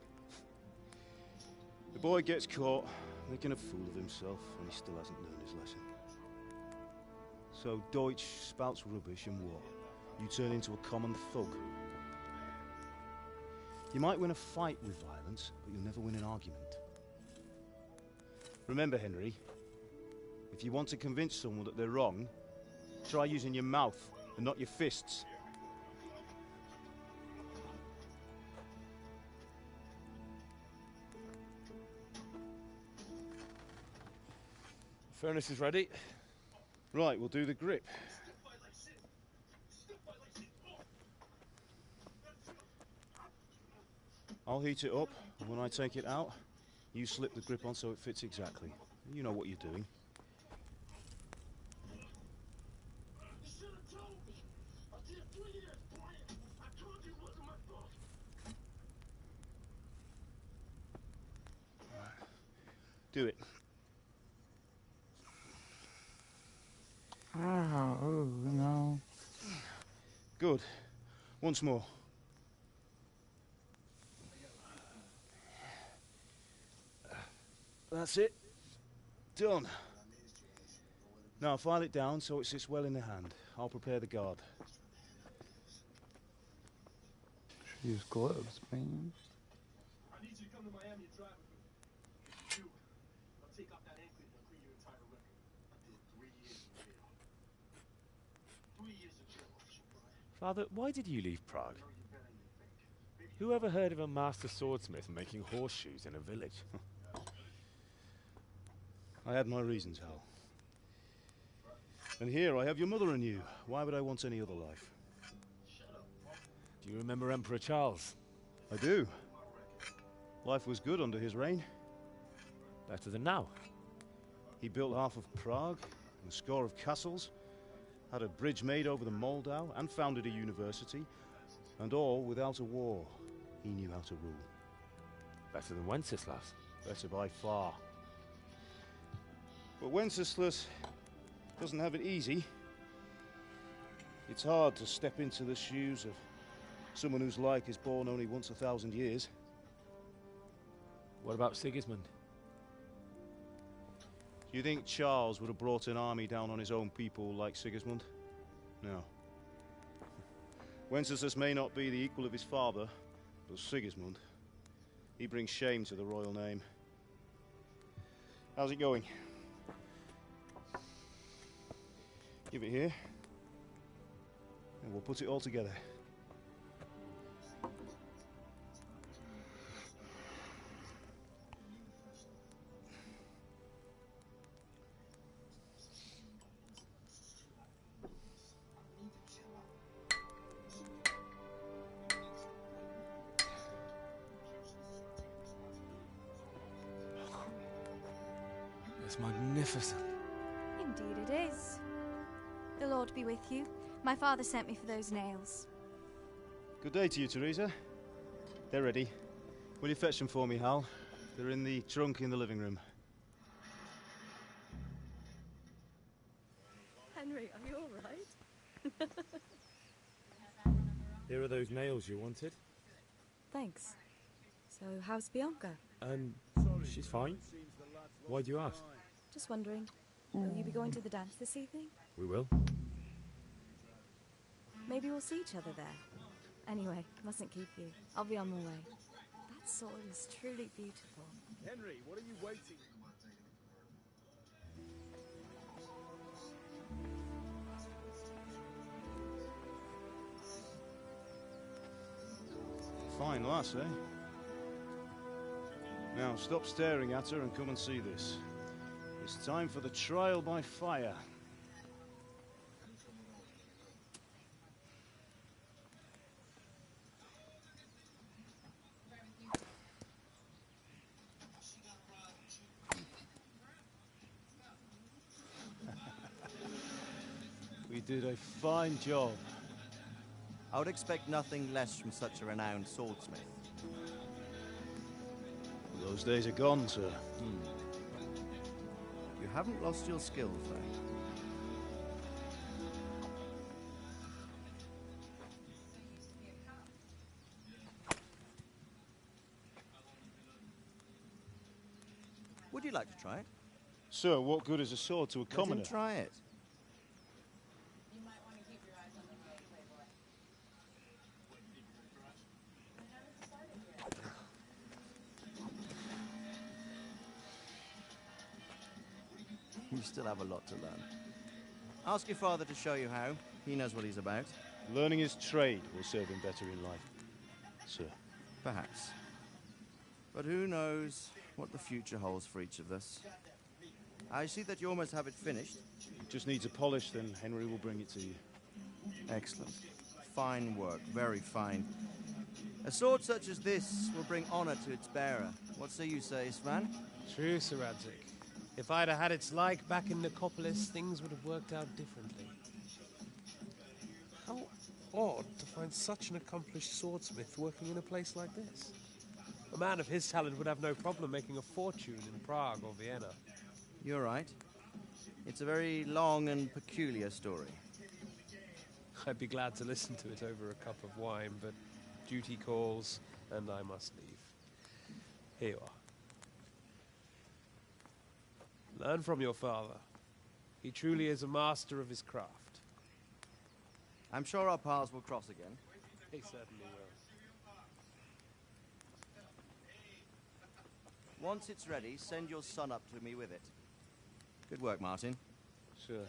The boy gets caught, making a fool of himself, and he still hasn't learned his lesson. So Deutsch spouts rubbish, and what? You turn into a common thug. You might win a fight with violence, but you'll never win an argument. Remember, Henry, if you want to convince someone that they're wrong, try using your mouth and not your fists. Furnace is ready. Right, we'll do the grip. I'll heat it up, and when I take it out, you slip the grip on so it fits exactly. You know what you're doing. Do it. Oh, no. Good. Once more. That's it. Done. Now file it down so it sits well in the hand. I'll prepare the guard. Use gloves, man. I need you to come to Miami and drive with me. You. I'll take off that anklet and clean your entire record. I did 3 years in jail. 3 years of jail, Officer Brian. Father, why did you leave Prague? Who ever heard of a master swordsmith making horseshoes in a village? I had my reasons, Hal. And here I have your mother and you. Why would I want any other life? Do you remember Emperor Charles? I do. Life was good under his reign. Better than now. He built half of Prague, and a score of castles, had a bridge made over the Moldau, and founded a university, and all without a war. He knew how to rule. Better than Wenceslas. Better by far. But Wenceslas doesn't have it easy. It's hard to step into the shoes of someone whose like is born only once 1,000 years. What about Sigismund? Do you think Charles would have brought an army down on his own people like Sigismund? No. Wenceslas may not be the equal of his father, but Sigismund, he brings shame to the royal name. How's it going? Give it here, and we'll put it all together. It's magnificent. Indeed it is. The Lord be with you. My father sent me for those nails. Good day to you, Teresa. They're ready. Will you fetch them for me, Hal? They're in the trunk in the living room. Henry, are you all right? Here are those nails you wanted. Thanks. So, how's Bianca? She's fine. Why do you ask? Just wondering, will you be going to the dance this evening? We will. Maybe we'll see each other there. Anyway, mustn't keep you. I'll be on my way. That sword is truly beautiful. Henry, what are you waiting? Fine lass, eh? Now, stop staring at her and come and see this. It's time for the trial by fire. We did a fine job. I would expect nothing less from such a renowned swordsmith. Those days are gone, sir. You haven't lost your skills, though. Would you like to try it? Sir, what good is a sword to a commoner? Let him try it. You still have a lot to learn. Ask your father to show you how. He knows what he's about. Learning his trade will serve him better in life, sir. Perhaps. But who knows what the future holds for each of us. I see that you almost have it finished. It just needs a polish, then Henry will bring it to you. Excellent. Fine work, very fine. A sword such as this will bring honor to its bearer. What say you, Svan? True, Sir Radzik. If I'd have had its like back in Nicopolis, things would have worked out differently. How odd to find such an accomplished swordsmith working in a place like this. A man of his talent would have no problem making a fortune in Prague or Vienna. You're right. It's a very long and peculiar story. I'd be glad to listen to it over a cup of wine, but duty calls, and I must leave. Here you are. Learn from your father. He truly is a master of his craft. I'm sure our paths will cross again. He certainly will. Once it's ready, send your son up to me with it. Good work, Martin. Sure.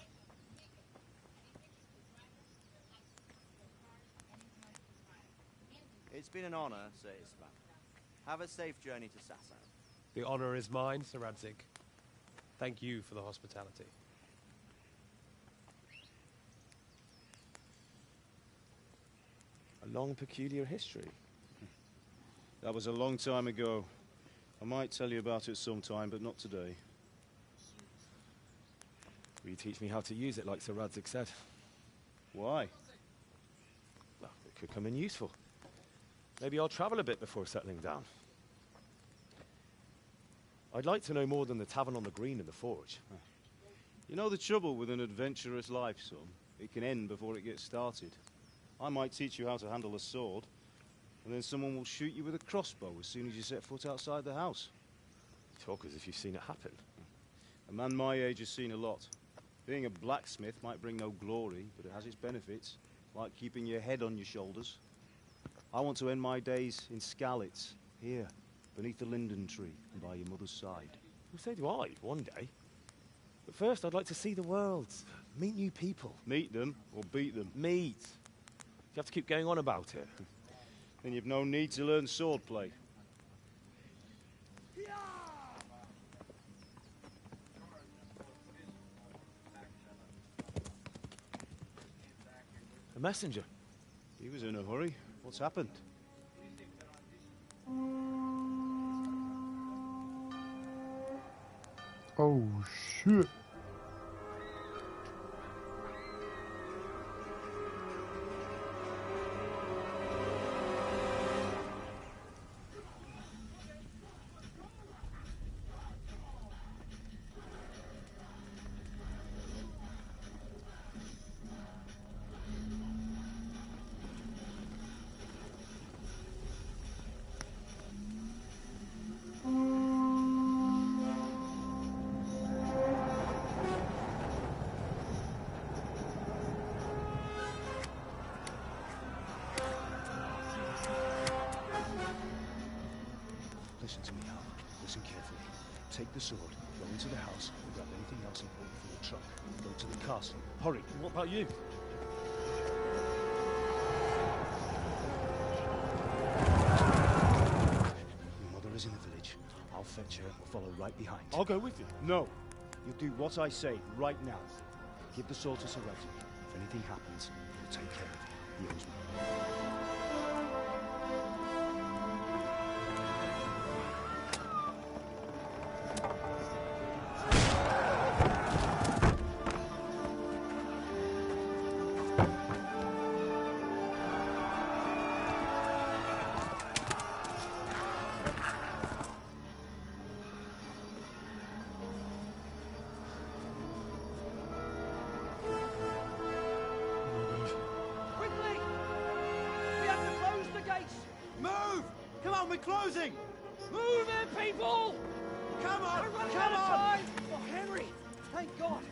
It's been an honor, Sir Isvan. Have a safe journey to Sasau. The honor is mine, Sir Radzik. Thank you for the hospitality. A long, peculiar history. That was a long time ago. I might tell you about it sometime, but not today. Will you teach me how to use it like Sir Radzik said? Why? Well, it could come in useful. Maybe I'll travel a bit before settling down. I'd like to know more than the tavern on the green and the forge. You know the trouble with an adventurous life, son? It can end before it gets started. I might teach you how to handle a sword, and then someone will shoot you with a crossbow as soon as you set foot outside the house. You talk as if you've seen it happen. A man my age has seen a lot. Being a blacksmith might bring no glory, but it has its benefits, like keeping your head on your shoulders. I want to end my days in Skalitz, here, beneath the linden tree and by your mother's side. Well, so do I, one day. But first, I'd like to see the world, meet new people. Meet them or beat them? Meet. You have to keep going on about it. Then you've no need to learn swordplay. A messenger. He was in a hurry. What's happened? Oh, shit. Listen to me, Al. Listen carefully. Take the sword, go into the house, and grab anything else important from the truck. Go to the castle. Hurry. What about you? Your mother is in the village. I'll fetch her. We'll follow right behind. I'll go with you. No. You'll do what I say right now. Give the sword to Sir Reggie. If anything happens, he'll take care of you. He owes me. Quickly! We have to close the gates! Move! Come on, we're closing! Move it, people! Come on! We're running Come out of on! time! Oh, Henry! Thank God!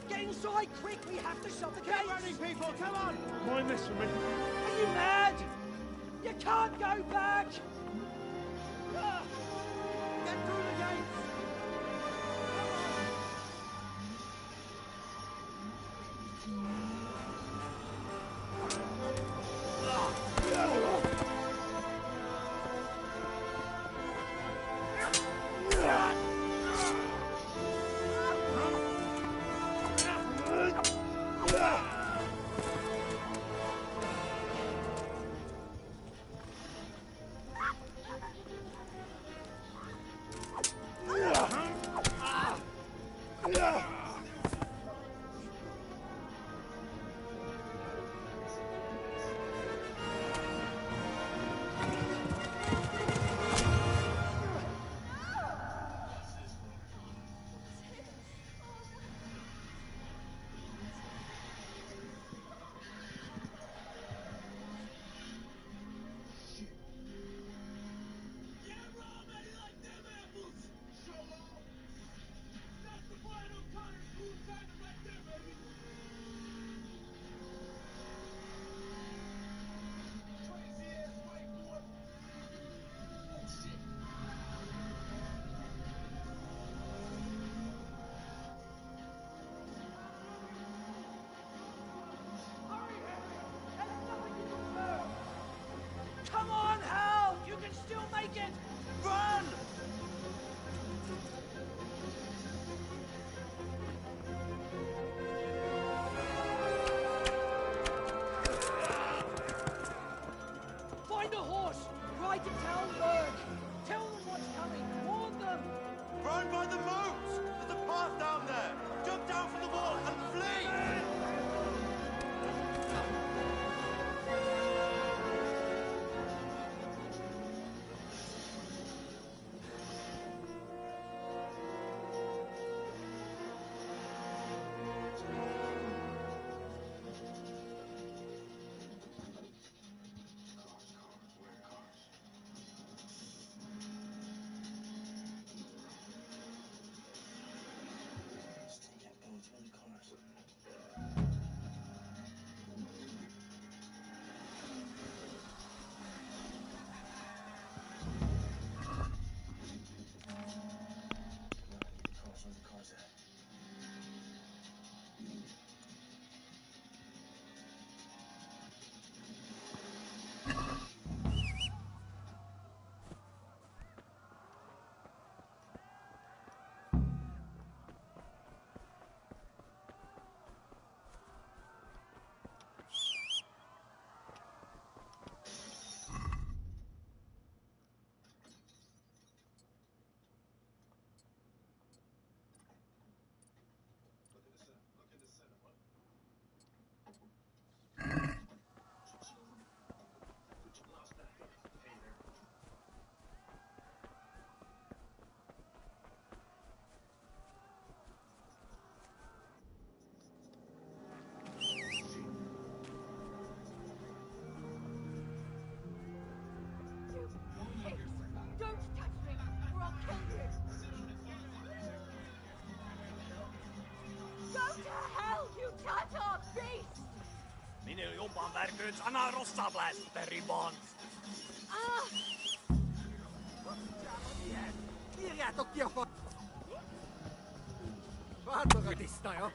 Get inside, quick! We have to shut the gates! Keep running, people! Come on! Mind this for me. Are you mad? You can't go back! Ah! Get through the gates! Minä jopa märkyt sana rossablas, peribons. Kirjaa toki jopa. Vaatokatista jo.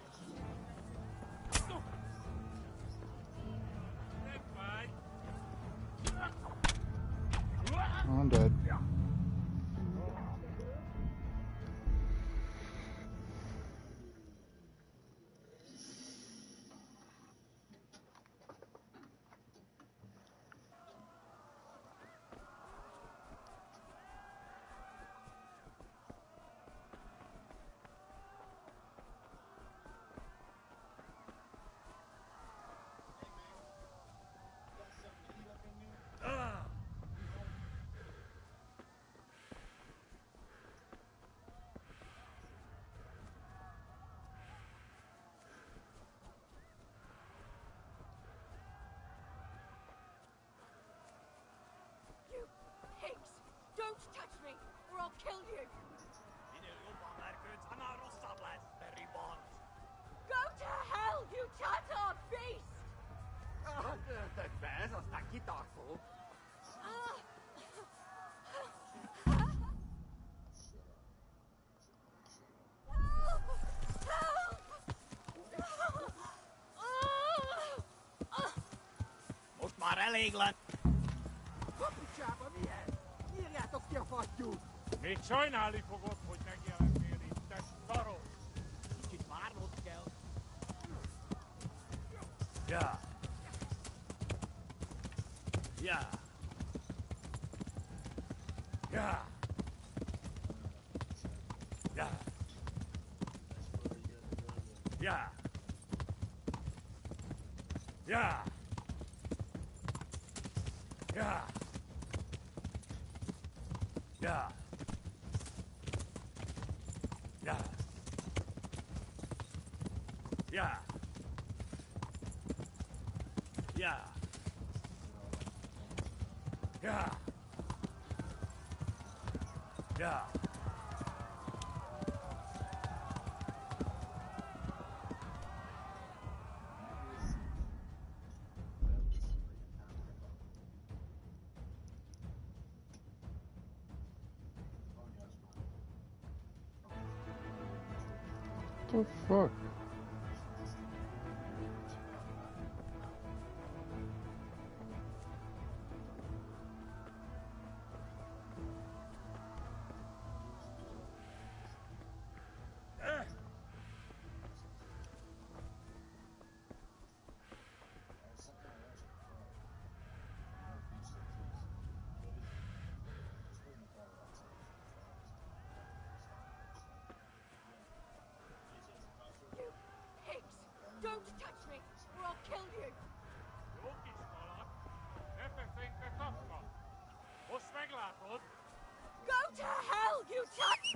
I'm dead. You pigs! Don't touch me, or I'll kill you! Go to hell, you Tatar beast! Mut mä religlan. Koppichapa mie. Kirjaa toki jopa juu. Mit soina oli koko kuitenkin mieli tästä taro. Sit varmutkel. Ja. Ja. Ja. Ja. Ja. Ja. Ja. Ja. Ja. Ja. Ja. Ja. Ja. What the fuck? Don't touch me, or I'll kill you! Go to hell, you touch!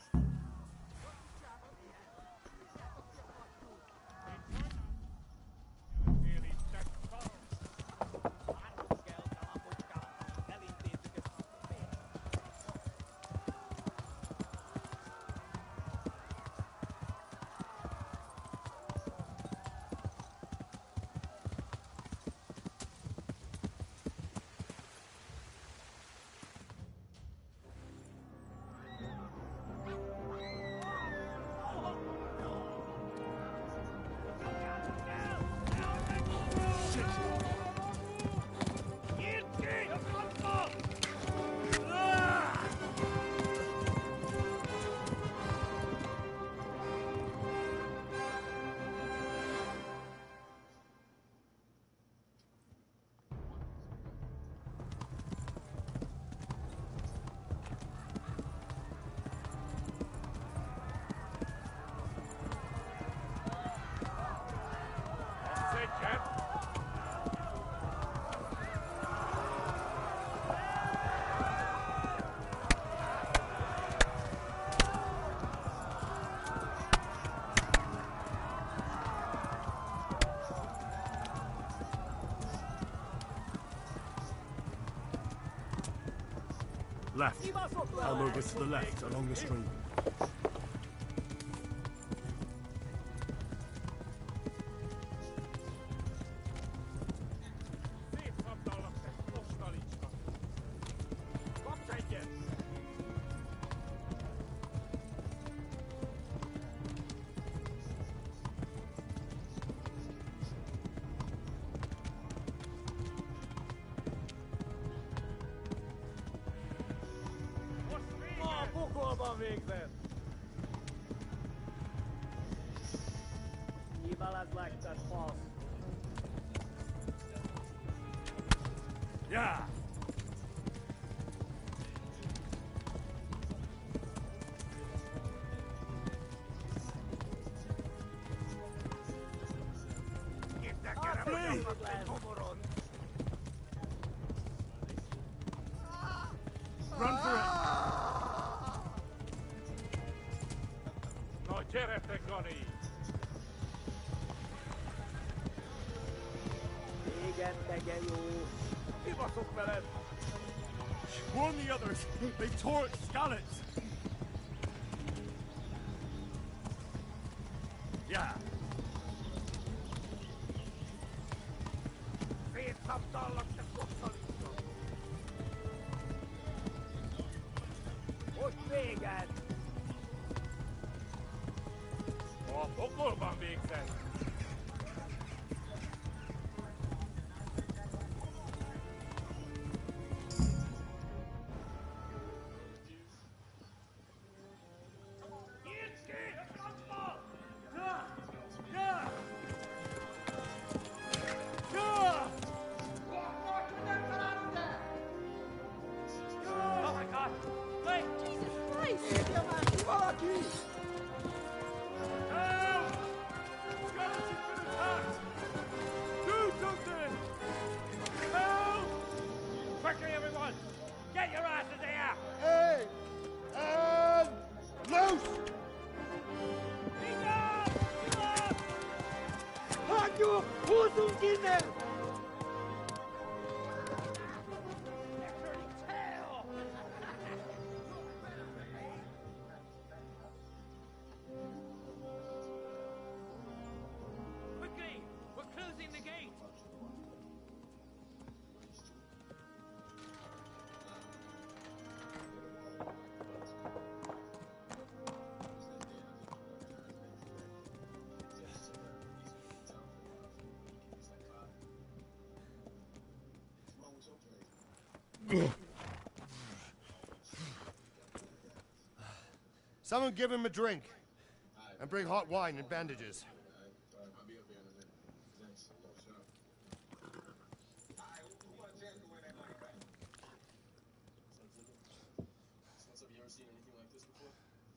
Left. I'll move it to the left, along the stream. Kom aan, Wigzen. Ibalas like that false. Yeah. Run for it! No cerete goni! Igen, tegelyó. Mi baszok veled? Warn the others. They tore at Skalitz. Yeah. Most véged! A pokolban végzett! Oh my god! Wait! Jesus Christ! Help! Skeleton's been attacked! Do something! Help! Quickly, everyone! Get your asses here! Hey! And loose! Hanyo! Hosungine! Quickly! We're closing the gate! Someone give him a drink. And bring hot wine and bandages.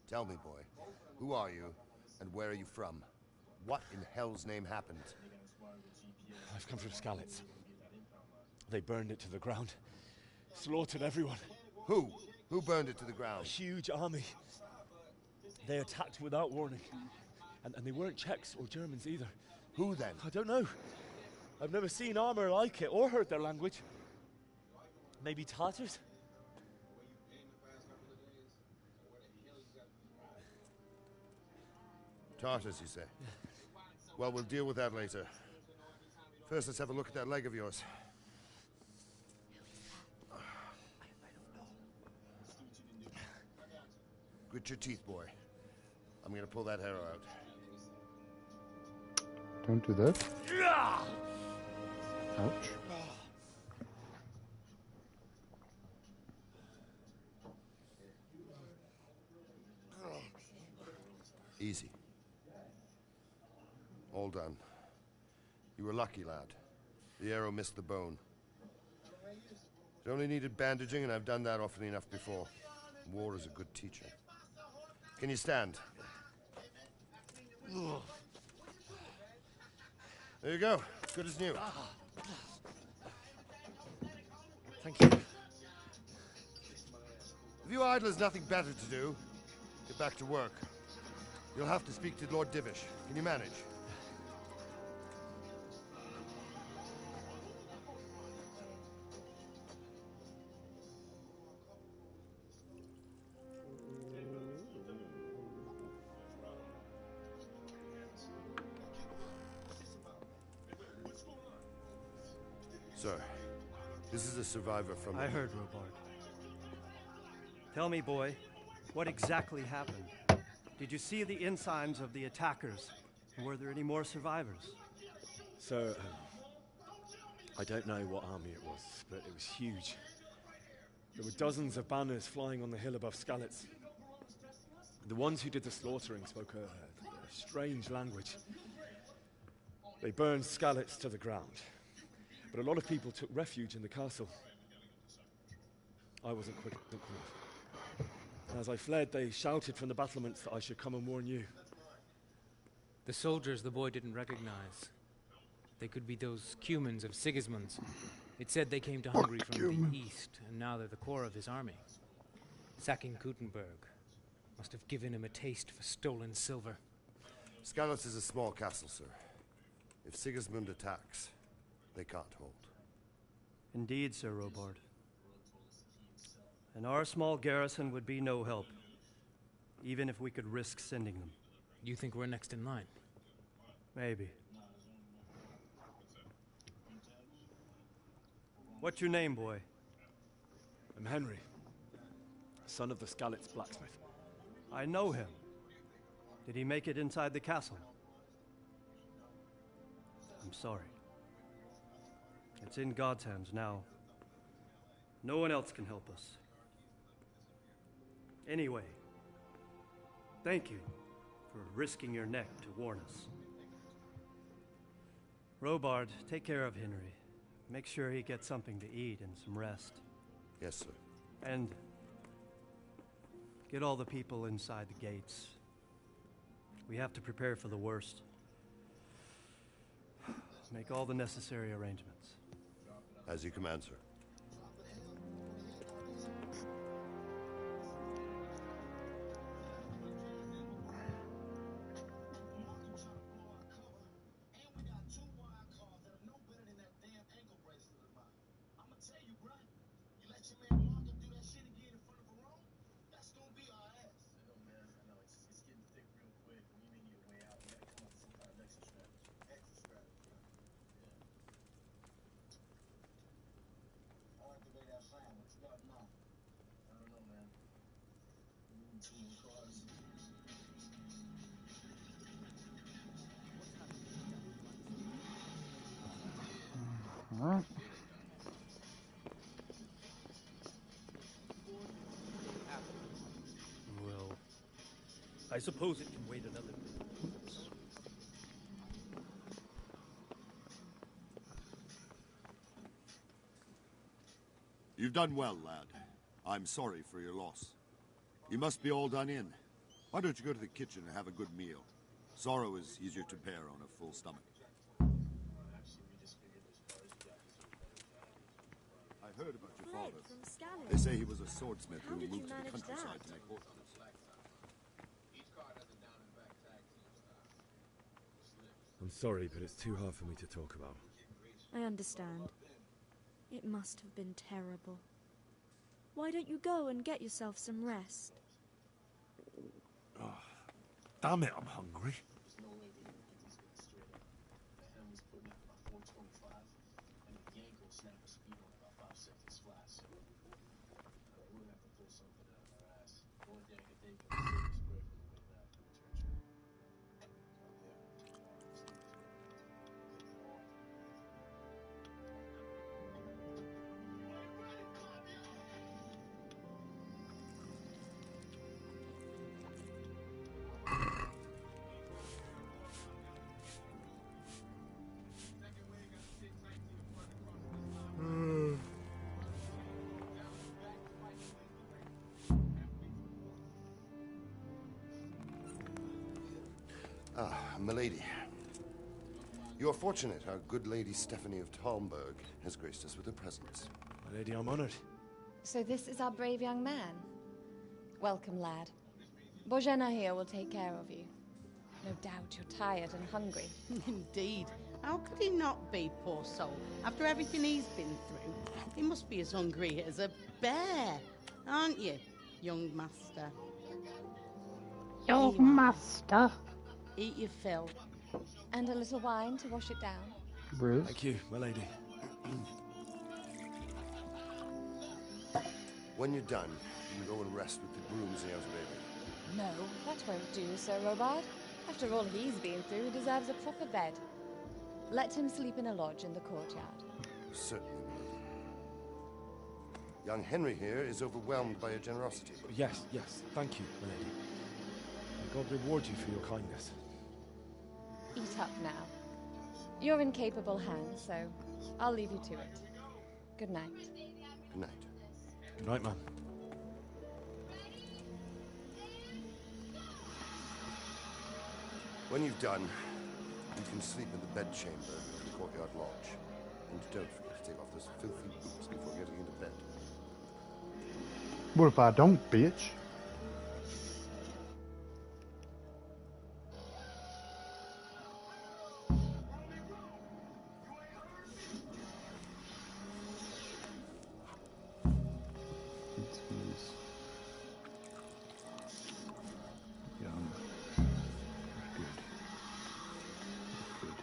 Tell me, boy, who are you, and where are you from? What in hell's name happened? I've come from Skalitz. They burned it to the ground. Slaughtered everyone. Who? Who burned it to the ground? A huge army. They attacked without warning. And they weren't Czechs or Germans either. Who then? I don't know. I've never seen armor like it or heard their language. Maybe Tatars? Tartars, you say? Well, we'll deal with that later. First, let's have a look at that leg of yours. Grit your teeth, boy. I'm gonna pull that arrow out. Don't do that. Ouch. Easy. All done. You were lucky, lad. The arrow missed the bone. It only needed bandaging, and I've done that often enough before. War is a good teacher. Can you stand? There you go. Good as new. Thank you. If you idlers nothing better to do, get back to work. You'll have to speak to Lord Divish. Can you manage? Sir, this is a survivor from... I heard, Robard. Tell me, boy, what exactly happened? Did you see the ensigns of the attackers? And were there any more survivors? So, I don't know what army it was, but it was huge. There were dozens of banners flying on the hill above Skalitz. The ones who did the slaughtering spoke a strange language. They burned Skalitz to the ground, but a lot of people took refuge in the castle. I wasn't quick enough. As I fled, they shouted from the battlements that I should come and warn you. The soldiers the boy didn't recognize. They could be those Cumans of Sigismund's. It said they came to Hungary from the east, and now they're the core of his army. Sacking Gutenberg must have given him a taste for stolen silver. Skalitz is a small castle, sir. If Sigismund attacks, they can't hold. Indeed, Sir Robard. And our small garrison would be no help, even if we could risk sending them. You think we're next in line? Maybe. What's your name, boy? I'm Henry, son of the Skalitz blacksmith. I know him. Did he make it inside the castle? I'm sorry. It's in God's hands now. No one else can help us. Anyway, thank you for risking your neck to warn us. Robard, take care of Henry. Make sure he gets something to eat and some rest. Yes, sir. And get all the people inside the gates. We have to prepare for the worst. Make all the necessary arrangements. As you command, sir. Well, I suppose it can wait another. You've done well, lad. I'm sorry for your loss. You must be all done in. Why don't you go to the kitchen and have a good meal? Sorrow is easier to bear on a full stomach. I heard about your father. They say he was a swordsmith who moved to the countryside to make horses. I'm sorry, but it's too hard for me to talk about. I understand. It must have been terrible. Why don't you go and get yourself some rest? Oh, damn it, I'm hungry. Ah, milady. You are fortunate our good lady Stephanie of Talmberg has graced us with her presence. My lady, I'm honored. So this is our brave young man. Welcome, lad. Bozhena here will take care of you. No doubt you're tired and hungry. Indeed. How could he not be, poor soul? After everything he's been through, he must be as hungry as a bear, aren't you, young master? Young master. Eat your fill. And a little wine to wash it down. Bruce? Thank you, my lady. When you're done, you can go and rest with the grooms in the outer baby. No, that won't do, Sir Robard. After all he's been through, he deserves a proper bed. Let him sleep in a lodge in the courtyard. Certainly, milady. Young Henry here is overwhelmed by your generosity. Yes, thank you, my lady. God reward you for your kindness. Eat up now. You're in capable hands, so I'll leave you to it. Good night. Good night. Good night, man. When you've done, you can sleep in the bedchamber of the courtyard lodge. And don't forget to take off those filthy boots before getting into bed. What if I don't, bitch? Young. Good. Good.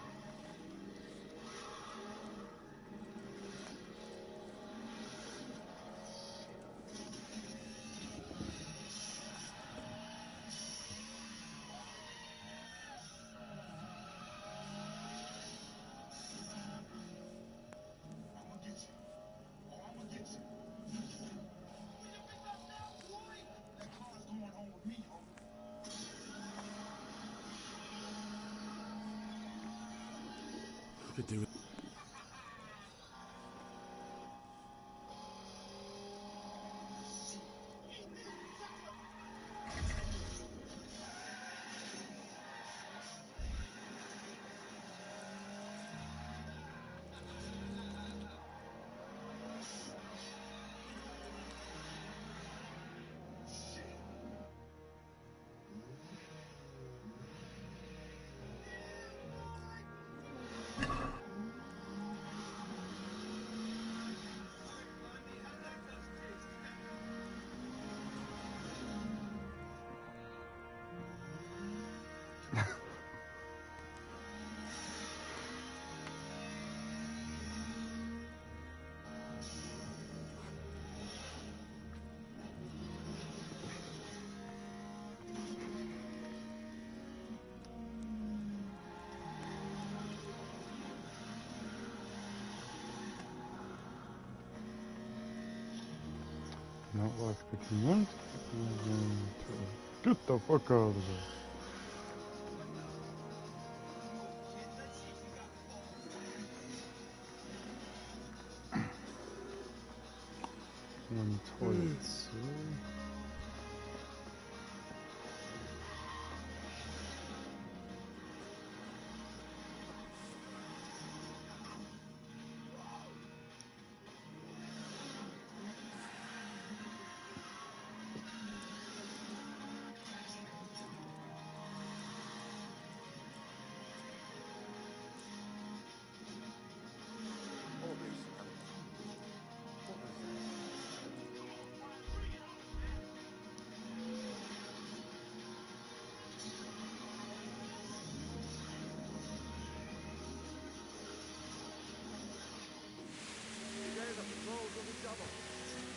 Could do it. Not like picking one. Get the fuck out of there. One toilet, so. Today the patrols will be double.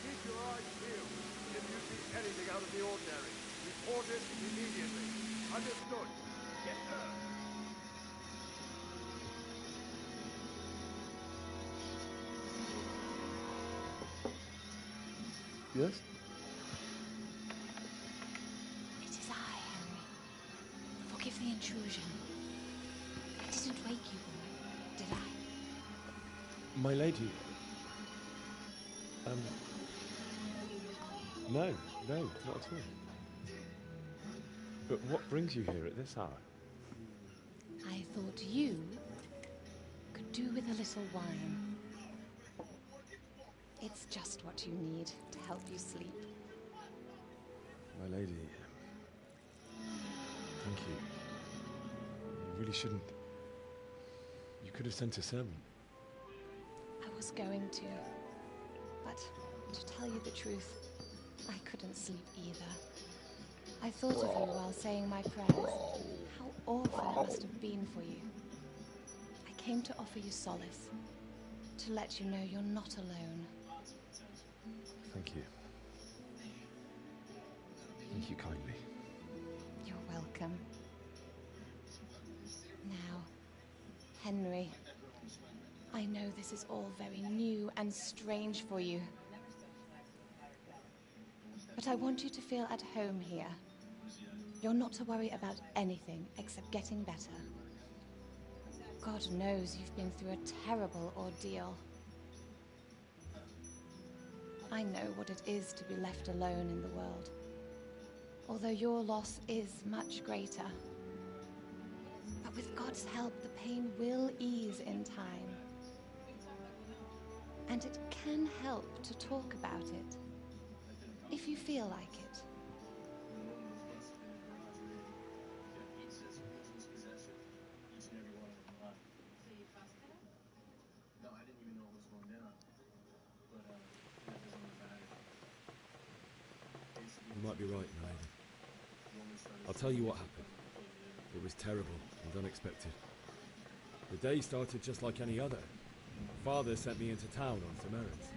Keep your eyes peeled. If you see anything out of the ordinary, report it immediately. Understood? Yes, sir. Yes? It is I, Henry. Forgive the intrusion. I didn't wake you, boy, did I? My lady. No, not at all. But what brings you here at this hour? I thought you could do with a little wine. It's just what you need to help you sleep. My lady. Thank you. You really shouldn't. You could have sent a servant. I was going to, but to tell you the truth, I couldn't sleep either. I thought of you while saying my prayers. How awful it must have been for you. I came to offer you solace, to let you know you're not alone. Thank you. Thank you kindly. You're welcome. Now, Henry, I know this is all very new and strange for you. But I want you to feel at home here. You're not to worry about anything except getting better. God knows you've been through a terrible ordeal. I know what it is to be left alone in the world, although your loss is much greater. But with God's help, the pain will ease in time. And it can help to talk about it, if you feel like it. No, I didn't even know what was going down. But that doesn't really matter. You might be right, Naida. I'll tell you what happened. It was terrible and unexpected. The day started just like any other. Father sent me into town on some errands.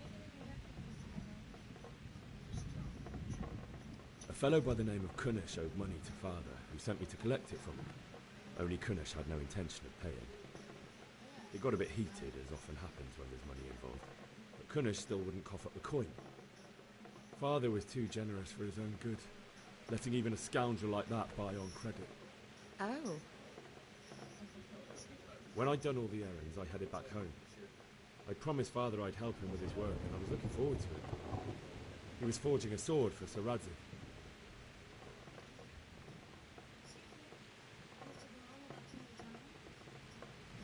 A fellow by the name of Kunnish owed money to Father, who sent me to collect it from him. Only Kunnish had no intention of paying. It got a bit heated, as often happens when there's money involved, but Kunnish still wouldn't cough up the coin. Father was too generous for his own good, letting even a scoundrel like that buy on credit. Oh. When I'd done all the errands, I headed back home. I promised Father I'd help him with his work, and I was looking forward to it. He was forging a sword for Sir Radzik.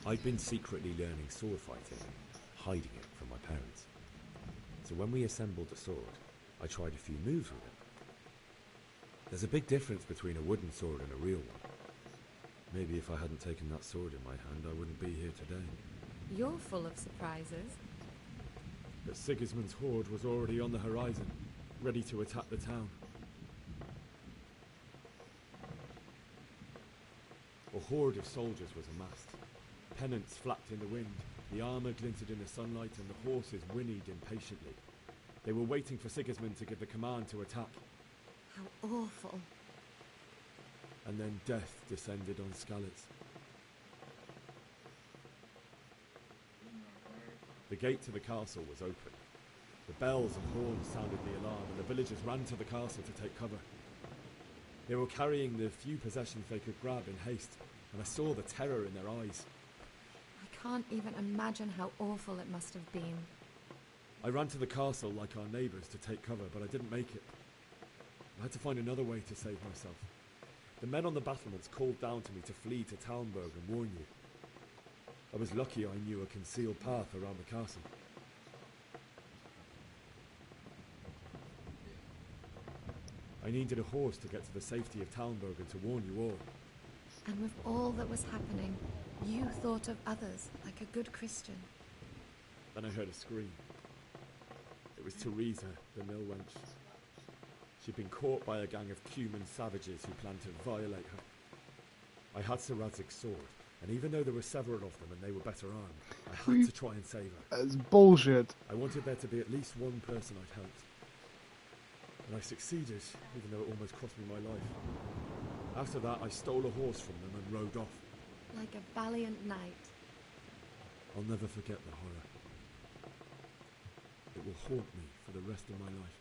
I'd been secretly learning sword fighting, hiding it from my parents. So when we assembled the sword, I tried a few moves with it. There's a big difference between a wooden sword and a real one. Maybe if I hadn't taken that sword in my hand, I wouldn't be here today. You're full of surprises. But Sigismund's horde was already on the horizon, ready to attack the town. A horde of soldiers was amassed. Pennants flapped in the wind, the armour glinted in the sunlight, and the horses whinnied impatiently. They were waiting for Sigismund to give the command to attack. How awful. And then death descended on Skalitz. The gate to the castle was open. The bells and horns sounded the alarm, and the villagers ran to the castle to take cover. They were carrying the few possessions they could grab in haste, and I saw the terror in their eyes. I can't even imagine how awful it must have been. I ran to the castle like our neighbours to take cover, but I didn't make it. I had to find another way to save myself. The men on the battlements called down to me to flee to Talmberg and warn you. I was lucky I knew a concealed path around the castle. I needed a horse to get to the safety of Talmberg and to warn you all. And with all that was happening, you thought of others like a good Christian. Then I heard a scream. It was Teresa, the mill wench. She'd been caught by a gang of Cuman savages who planned to violate her. I had Sir Radzik's sword, and even though there were several of them and they were better armed, I had to try and save her. That's bullshit. I wanted there to be at least one person I'd helped. And I succeeded, even though it almost cost me my life. After that, I stole a horse from them and rode off. Like a valiant knight. I'll never forget the horror. It will haunt me for the rest of my life.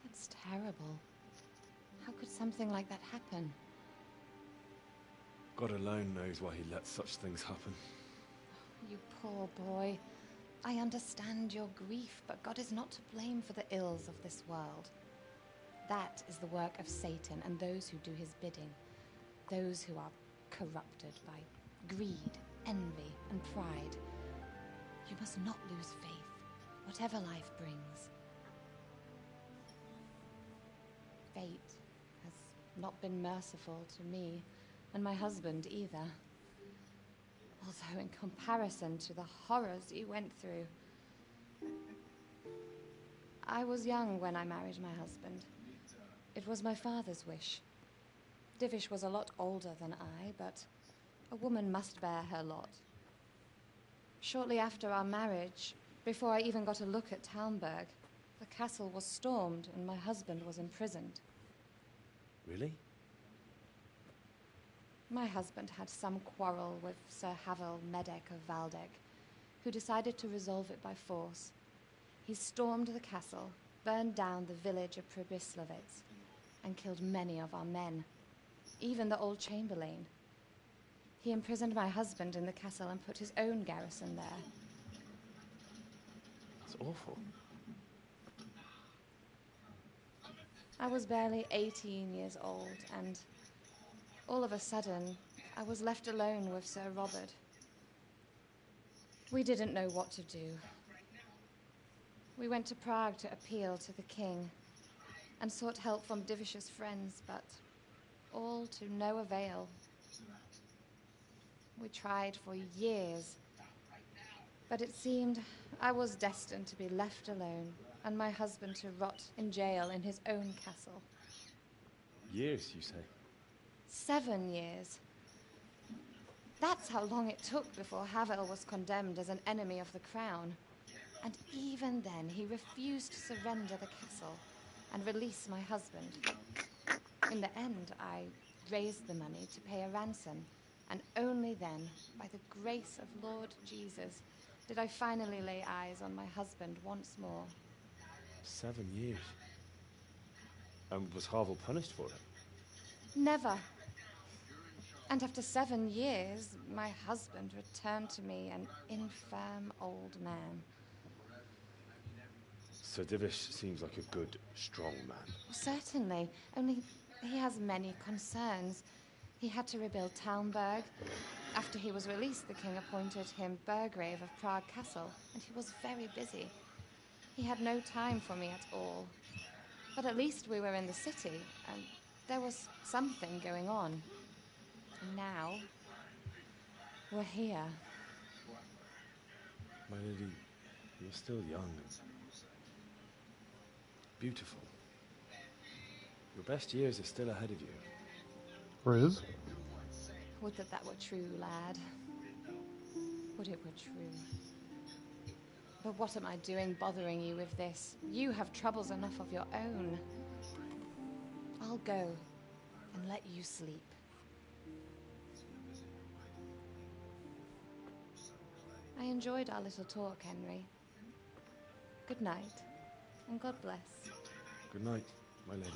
That's terrible. How could something like that happen? God alone knows why he lets such things happen. You poor boy. I understand your grief, but God is not to blame for the ills of this world. That is the work of Satan and those who do his bidding. Those who are corrupted by greed, envy, and pride. You must not lose faith, whatever life brings. Fate has not been merciful to me, and my husband either. Although in comparison to the horrors you went through. I was young when I married my husband. It was my father's wish. Divish was a lot older than I, but a woman must bear her lot. Shortly after our marriage, before I even got a look at Talmberg, the castle was stormed and my husband was imprisoned. Really? My husband had some quarrel with Sir Havel Medek of Valdek, who decided to resolve it by force. He stormed the castle, burned down the village of Probislavitz and killed many of our men, even the old chamberlain. He imprisoned my husband in the castle and put his own garrison there. It's awful. I was barely 18 years old, and all of a sudden, I was left alone with Sir Robert. We didn't know what to do. We went to Prague to appeal to the king and sought help from Divish's friends, but all to no avail. We tried for years, but it seemed I was destined to be left alone and my husband to rot in jail in his own castle. Years, you say? 7 years. That's how long it took before Havel was condemned as an enemy of the crown. And even then, he refused to surrender the castle and release my husband. In the end, I raised the money to pay a ransom, and only then, by the grace of Lord Jesus, did I finally lay eyes on my husband once more. 7 years. And was Havel punished for it? Never. And after 7 years, my husband returned to me an infirm old man. Sir Divish seems like a good, strong man. Certainly, only he has many concerns. He had to rebuild Talmberg. After he was released, the king appointed him Burgrave of Prague Castle, and he was very busy. He had no time for me at all. But at least we were in the city, and there was something going on. And now, we're here. My lady, you're still young and beautiful. Your best years are still ahead of you. Riz? Would that that were true, lad. Would it were true. But what am I doing bothering you with this? You have troubles enough of your own. I'll go and let you sleep. I enjoyed our little talk, Henry. Good night, and God bless. Good night, my lady.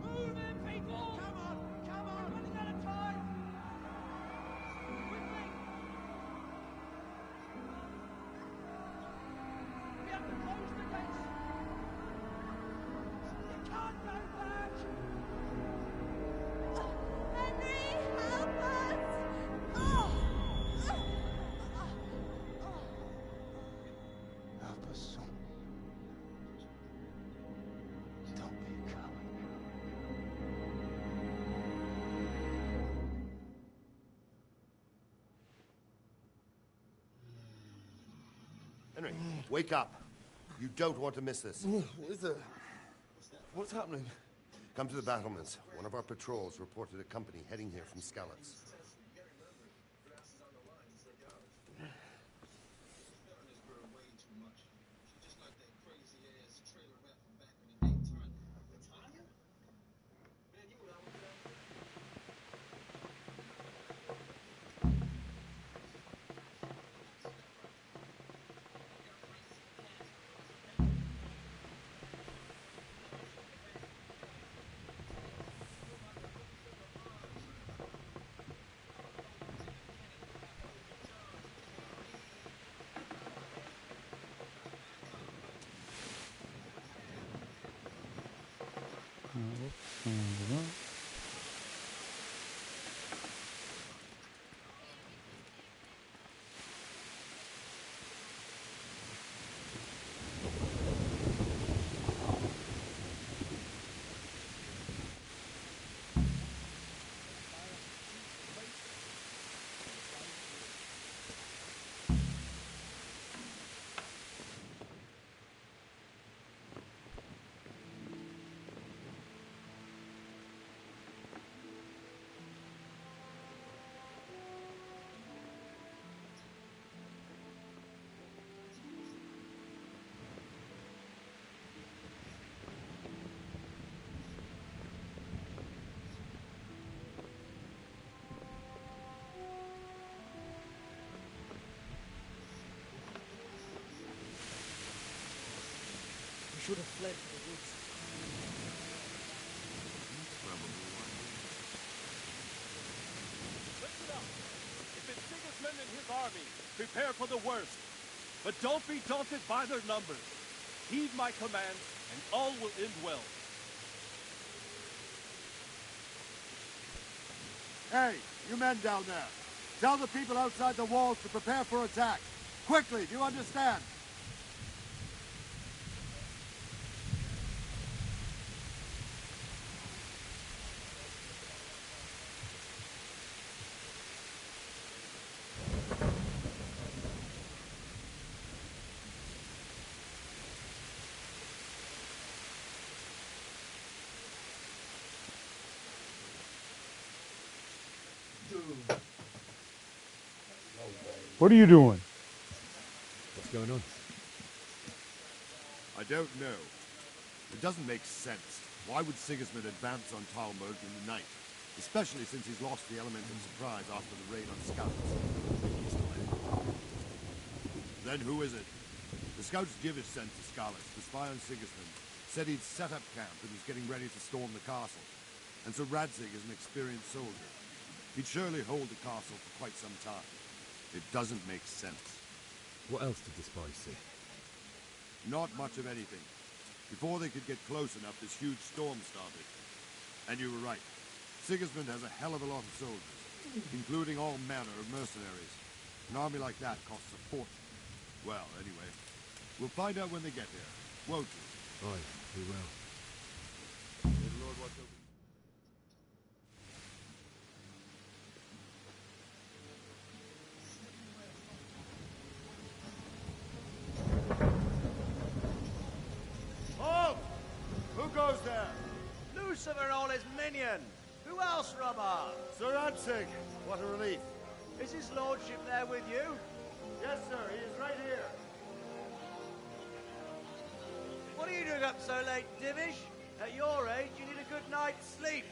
Move in, people! Come on! We're running out of time! Quickly! We have to close the gates! You can't go back! Henry, help us! Oh! Help us, son. Don't be a coward. Henry, wake up. You don't want to miss this. What is it? What's happening? Come to the battlements. One of our patrols reported a company heading here from Skalitz. should have fled to the woods. Listen up. If it's Sigismund and his army, prepare for the worst. But don't be daunted by their numbers. Heed my command, and all will end well. Hey, you men down there. Tell the people outside the walls to prepare for attack. Quickly, do you understand? What are you doing? What's going on? I don't know. It doesn't make sense. Why would Sigismund advance on Talmberg in the night? Especially since he's lost the element of surprise after the raid on scouts. Then who is it? The scouts Jivish sent to Skalis to spy on Sigismund said he'd set up camp and was getting ready to storm the castle. And so Radzig is an experienced soldier. He'd surely hold the castle for quite some time. It doesn't make sense. What else did the spies see? Not much of anything. Before they could get close enough, this huge storm started. And you were right. Sigismund has a hell of a lot of soldiers, including all manner of mercenaries. An army like that costs a fortune. Well, anyway, we'll find out when they get here, won't we? Aye, we will. May the Lord watch over you. Halt! Who goes there? Lucifer and all his minions. Who else, Robber? Sir Radzig, what a relief. Is his lordship there with you? Yes, sir, he is right here. What are you doing up so late, Divish? At your age, you need a good night's sleep.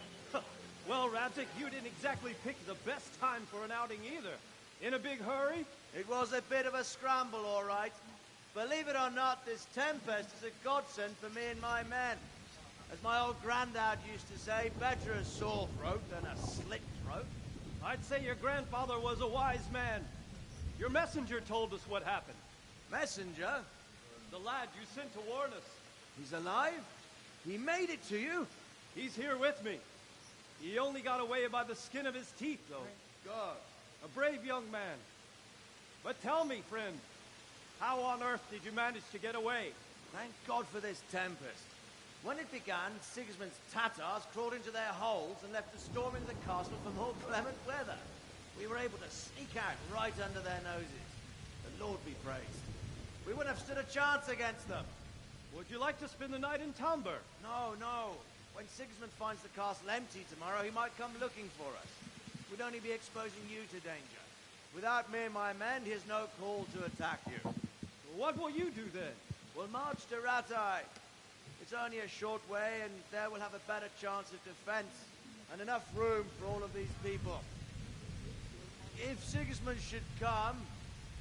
Well, Radzig, you didn't exactly pick the best time for an outing either. In a big hurry? It was a bit of a scramble, all right. Believe it or not, this tempest is a godsend for me and my men. As my old granddad used to say, better a sore throat than a slit throat. I'd say your grandfather was a wise man. Your messenger told us what happened. Messenger? The lad you sent to warn us. He's alive? He made it to you? He's here with me. He only got away by the skin of his teeth, though. God. A brave young man. But tell me, friend, how on earth did you manage to get away? Thank God for this tempest. When it began, Sigismund's Tatars crawled into their holes and left us storming the castle for more clement weather. We were able to sneak out right under their noses. The Lord be praised. We wouldn't have stood a chance against them. Would you like to spend the night in Talmberg? No, no. When Sigismund finds the castle empty tomorrow, he might come looking for us. We'd only be exposing you to danger. Without me and my men, he has no call to attack you. What will you do then? We'll march to Ratai. It's only a short way, and there we'll have a better chance of defense, and enough room for all of these people. If Sigismund should come,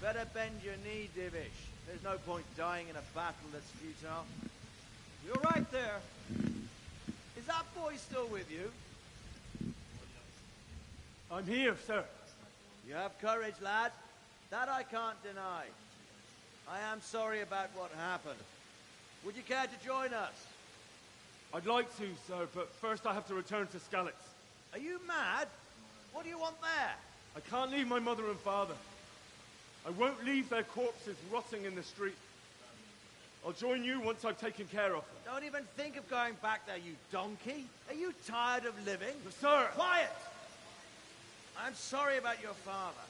better bend your knee, Divish. There's no point dying in a battle that's futile. You're right there. Is that boy still with you? I'm here, sir. You have courage, lad. That I can't deny. I am sorry about what happened. Would you care to join us? I'd like to, sir, but first I have to return to Skalitz. Are you mad? What do you want there? I can't leave my mother and father. I won't leave their corpses rotting in the street. I'll join you once I've taken care of them. Don't even think of going back there, you donkey. Are you tired of living? Sir! Quiet! I'm sorry about your father,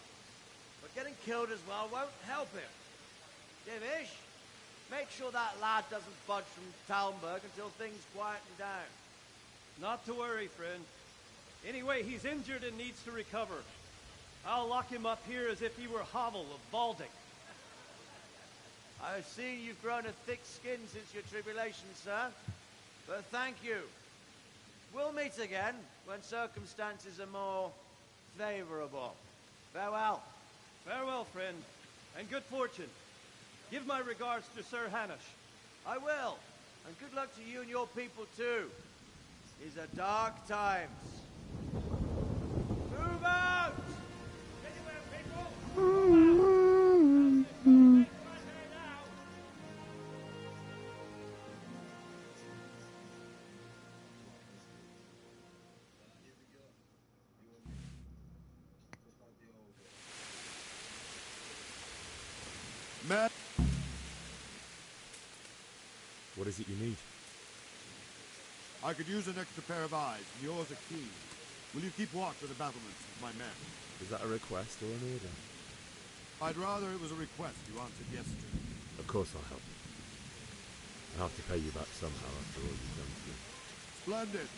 but getting killed as well won't help him. Divish, make sure that lad doesn't budge from Talmberg until things quieten down. Not to worry, friend. Anyway, he's injured and needs to recover. I'll lock him up here as if he were Havel of Baldic. I've seen you've grown a thick skin since your tribulation, sir. But thank you. We'll meet again when circumstances are more favorable. Farewell. Farewell, friend, and good fortune. Give my regards to Sir Hanush. I will. And good luck to you and your people too. These are dark times. Move out! Matt! What is it you need? I could use an extra pair of eyes, and yours are keen. Will you keep watch of the battlements with my men? Is that a request or an order? I'd rather it was a request you answered yes to. Of course I'll help. I'll have to pay you back somehow after all you've done for me. Splendid.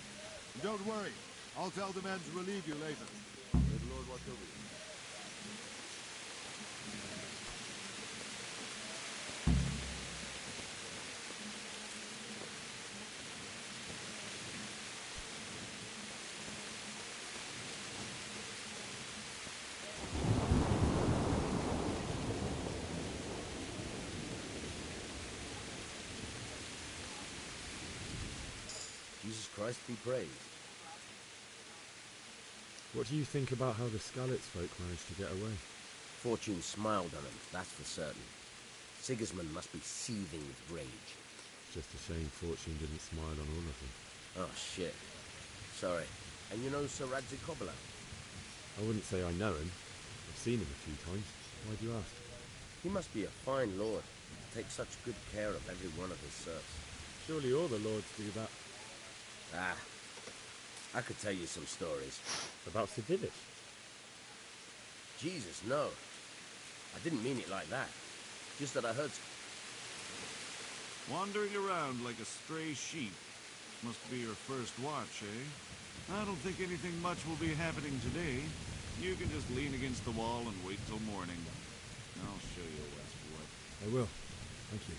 And don't worry. I'll tell the men to relieve you later. May the Lord watch over you. Jesus Christ be praised. What do you think about how the Skalitz folk managed to get away? Fortune smiled on him, that's for certain. Sigismund must be seething with rage. Just a shame Fortune didn't smile on all of them. Oh, shit. Sorry. And you know Sir Radzig Kobyla? I wouldn't say I know him. I've seen him a few times. Why do you ask? He must be a fine lord. Takes such good care of every one of his serfs. Surely all the lords do that. Ah, I could tell you some stories. About Sir Divish? Jesus, no. I didn't mean it like that. Just that I heard... Wandering around like a stray sheep. Must be your first watch, eh? I don't think anything much will be happening today. You can just lean against the wall and wait till morning. I'll show you what's what. I will. Thank you.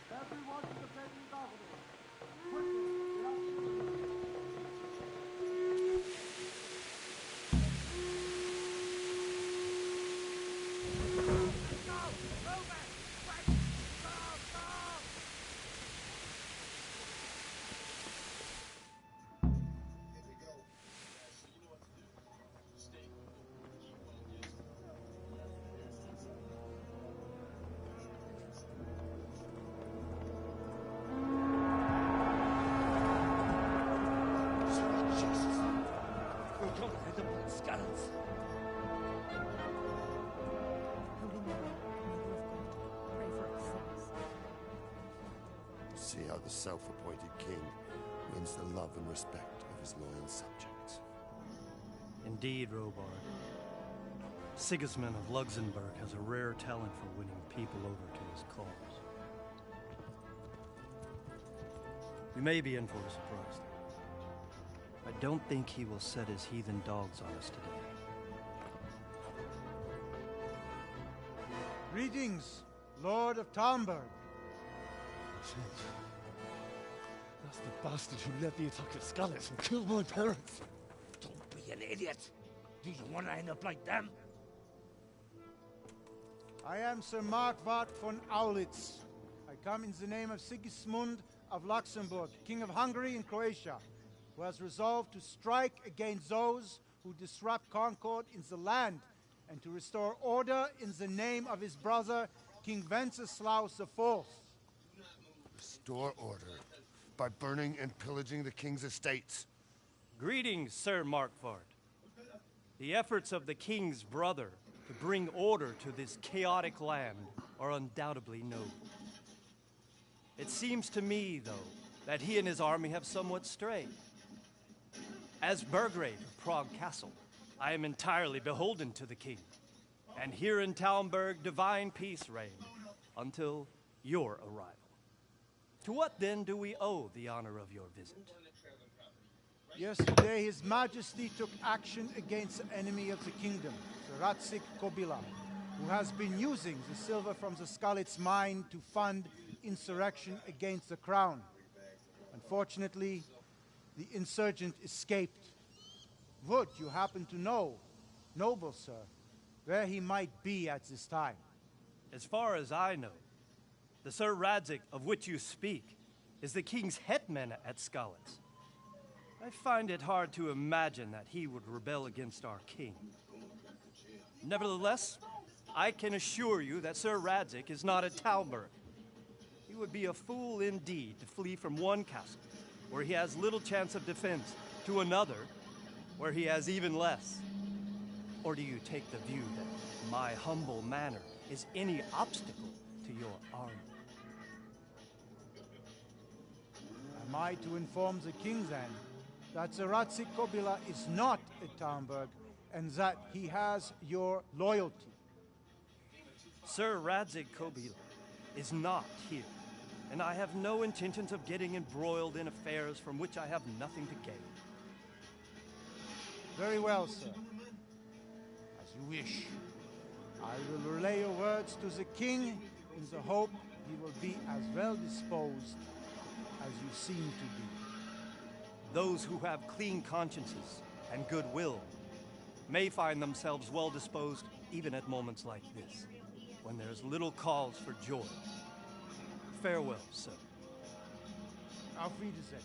Everyone to the Baby Balcony. Quickly, get up to the roof. See how the self-appointed king wins the love and respect of his loyal subjects. Indeed, Robard. Sigismund of Luxembourg has a rare talent for winning people over to his cause. We may be in for a surprise. I don't think he will set his heathen dogs on us today. Greetings, Lord of Talmberg. That's the bastard who led the attack at Scarlet and killed my parents. Don't be an idiot. Do you want to end up like them? I am Sir Markwart von Aulitz. I come in the name of Sigismund of Luxembourg, King of Hungary and Croatia, who has resolved to strike against those who disrupt concord in the land and to restore order in the name of his brother, King Wenceslaus IV. Restore order by burning and pillaging the king's estates. Greetings, Sir Markwart. The efforts of the king's brother to bring order to this chaotic land are undoubtedly noble. It seems to me, though, that he and his army have somewhat strayed. As Burgrave of Prague Castle, I am entirely beholden to the king. And here in Talmberg, divine peace reigned until your arrival. To what then do we owe the honor of your visit? Yesterday, His Majesty took action against the enemy of the kingdom, the Ratzik Kobila, who has been using the silver from the Skalitz mine to fund insurrection against the crown. Unfortunately, the insurgent escaped. Would you happen to know, noble sir, where he might be at this time? As far as I know, the Sir Radzik of which you speak is the king's hetman at Skalitz. I find it hard to imagine that he would rebel against our king. Nevertheless, I can assure you that Sir Radzik is not at Talmberg. He would be a fool indeed to flee from one castle, where he has little chance of defense, to another, where he has even less. Or do you take the view that my humble manner is any obstacle to your army? Am I to inform the king then that the Ratzik Kobila is not at Talmberg and that he has your loyalty? Sir Radzik Kobila is not here, and I have no intentions of getting embroiled in affairs from which I have nothing to gain. Very well, sir. As you wish. I will relay your words to the king in the hope he will be as well disposed as you seem to be. Those who have clean consciences and goodwill may find themselves well disposed even at moments like this, when there's little cause for joy. Farewell, sir. Auf Wiedersehen.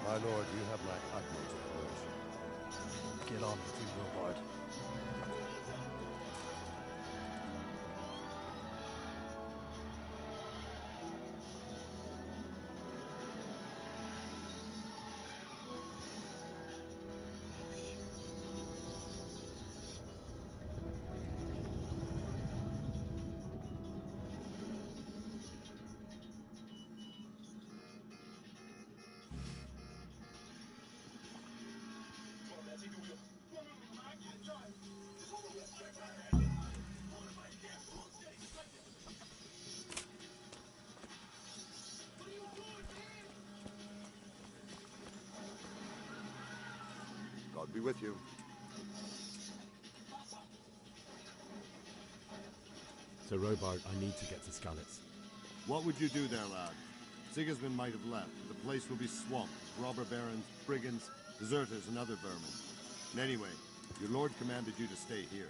My lord, you have my utmost adoration. Get on with you, Robard. God be with you. Sir Robard, I need to get to Skalitz. What would you do there, lad? Sigismund might have left. The place will be swamped. Robber barons, brigands, deserters, and other vermin. And anyway, your lord commanded you to stay here.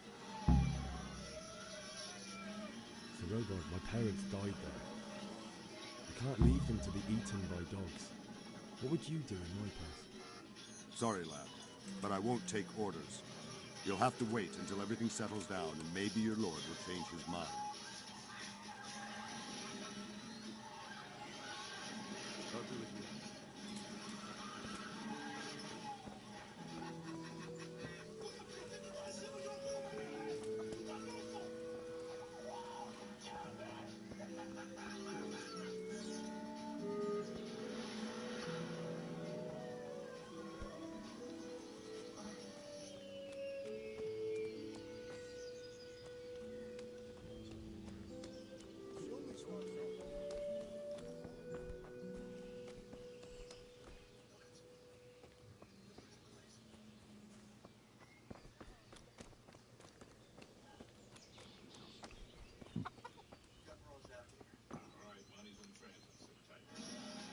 Sir Robard, my parents died there. I can't leave them to be eaten by dogs. What would you do in my place? Sorry, lad, but I won't take orders. You'll have to wait until everything settles down, and maybe your lord will change his mind.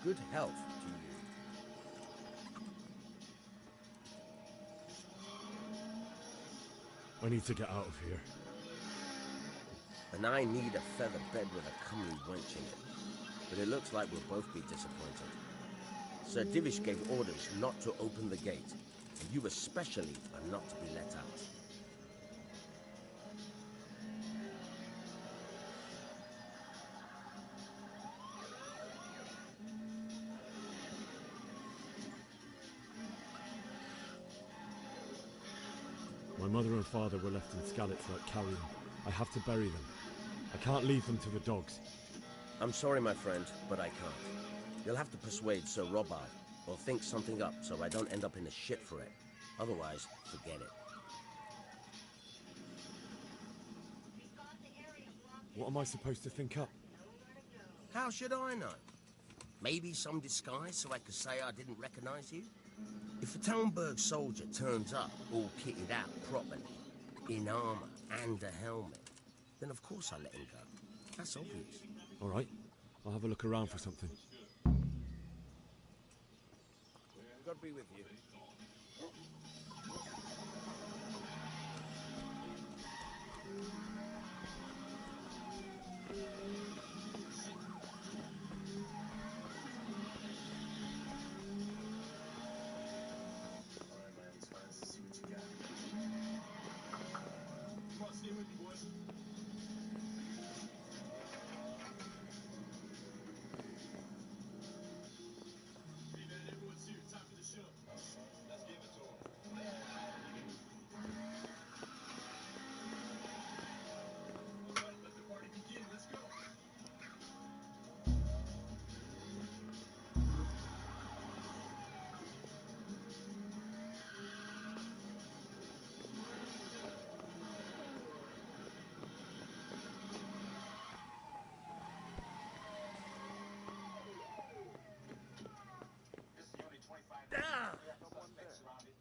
Good health to you. I need to get out of here. And I need a feather bed with a comely wench in it. But it looks like we'll both be disappointed. Sir Divish gave orders not to open the gate, and you especially are not to be let out. My mother and father were left in Skalitz like carrion. I have to bury them. I can't leave them to the dogs. I'm sorry, my friend, but I can't. You'll have to persuade Sir Robard, or think something up so I don't end up in a shit for it. Otherwise, forget it. What am I supposed to think up? How should I know? Maybe some disguise so I could say I didn't recognize you? If a Talmberg soldier turns up all kitted out properly, in armor and a helmet, then of course I let him go. That's obvious. All right, I'll have a look around for something. God be with you. Alright, man, it's fine. Let's see what you got. Come on, stay with me, boys. Hey, man, everyone's here. Time for the show. Let's give it to 'em. Alright, let the party begin. Let's go. This is Unit 25. We have no suspects surrounded.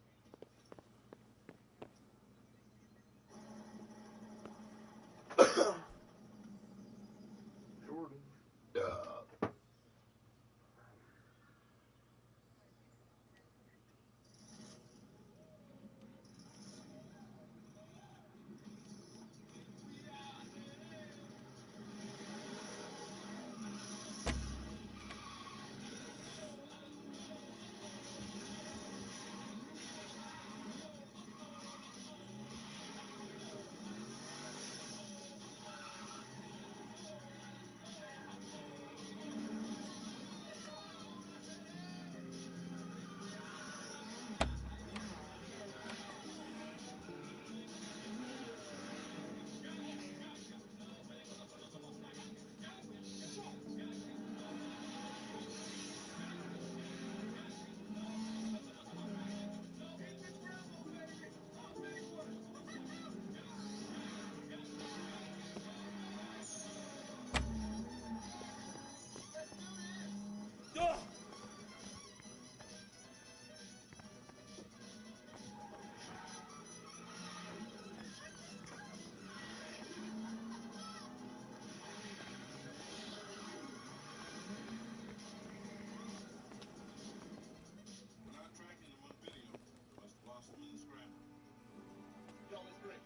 We're not tracking them on video. Must have lost them in the scramble. Yo, it's great.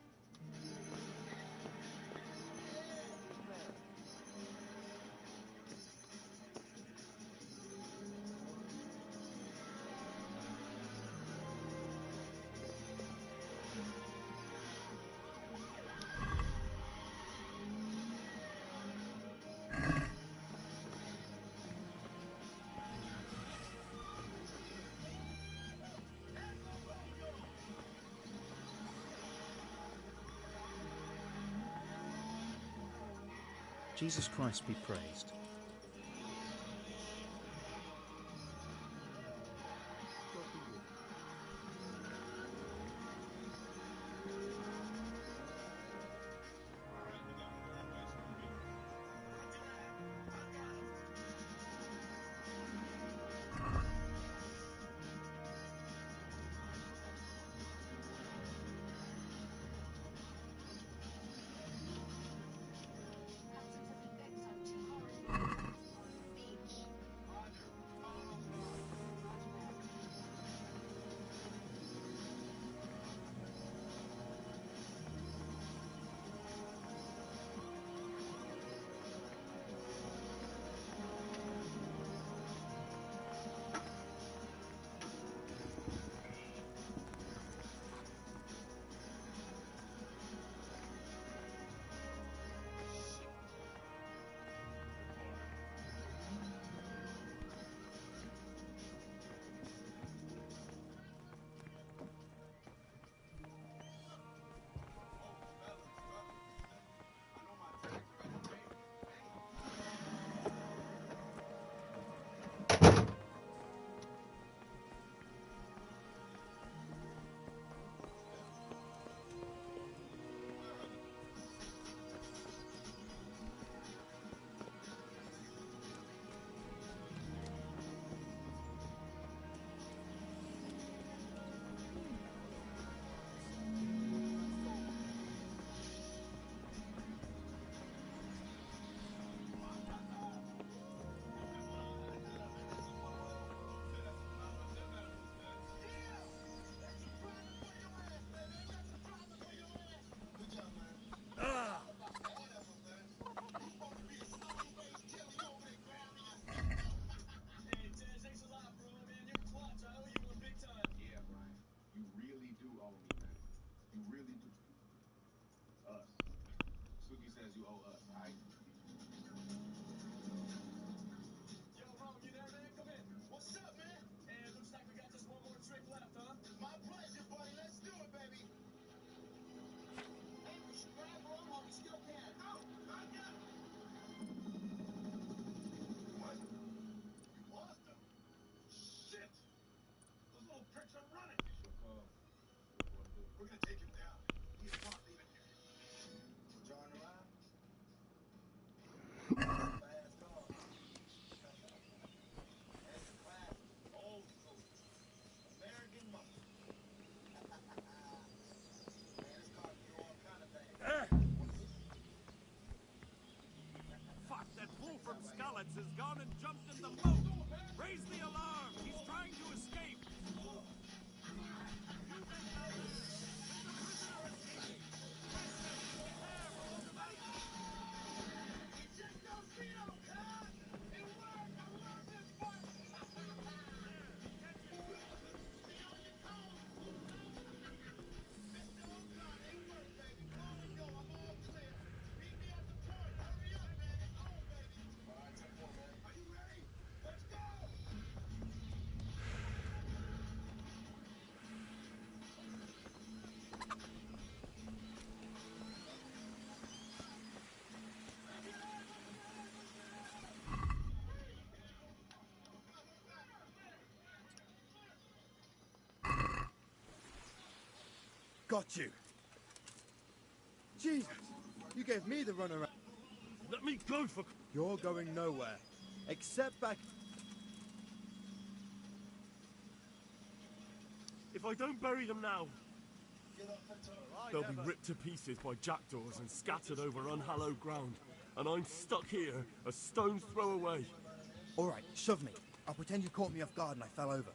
Jesus Christ be praised. got you. Jesus, you gave me the runaround. Let me go for... You're going nowhere. Except back... If I don't bury them now, they'll be ripped to pieces by jackdaws and scattered over unhallowed ground. And I'm stuck here, a stone's throw away. All right, shove me. I'll pretend you caught me off guard and I fell over.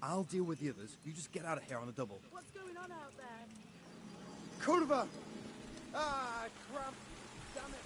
I'll deal with the others. You just get out of here on the double. What's going on out there? Kurva! Ah, crap! Damn it!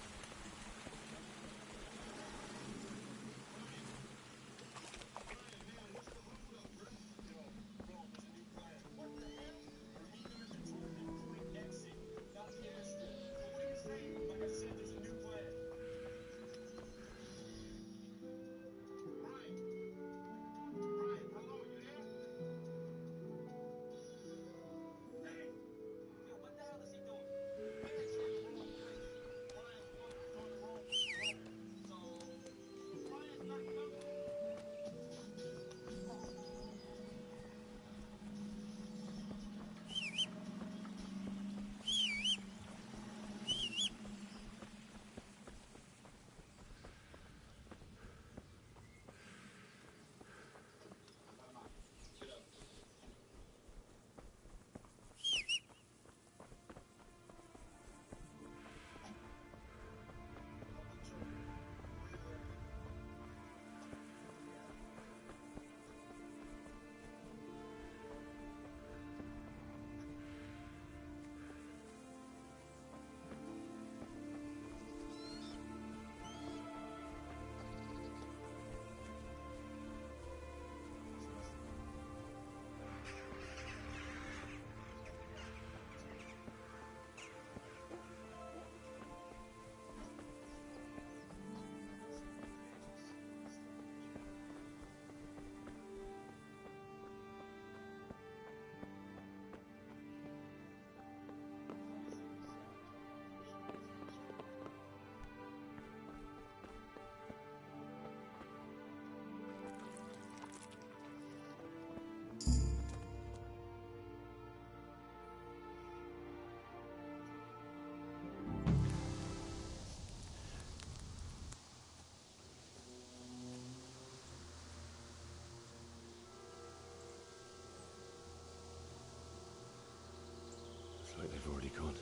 It's like they've already gone.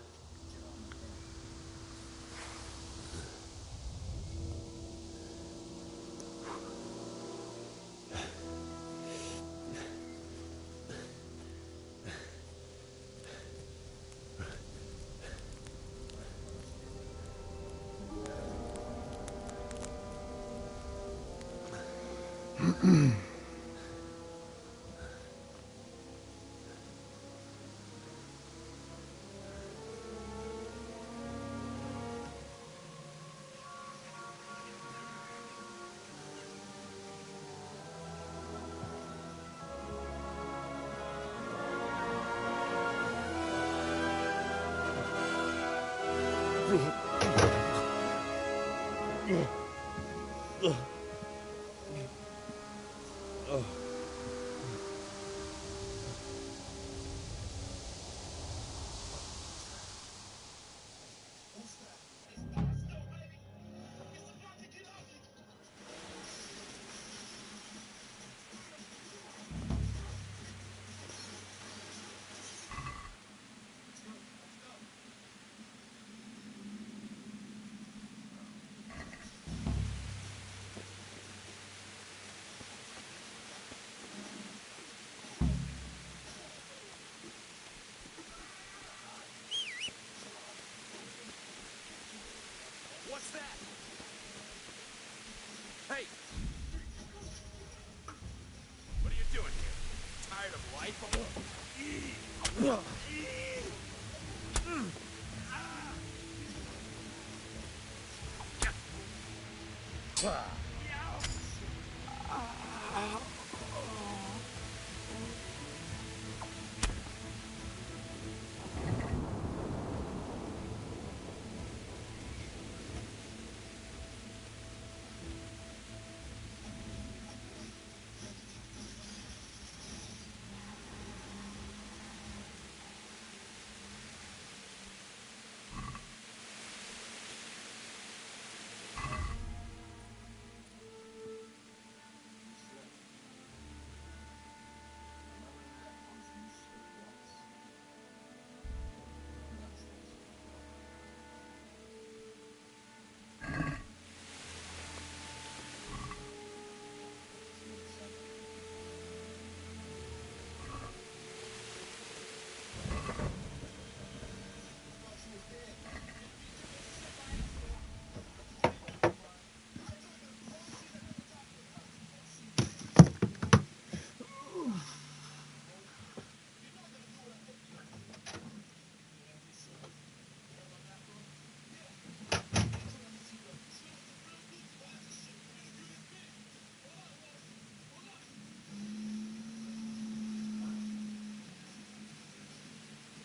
What's that? Hey! What are you doing here? Tired of life?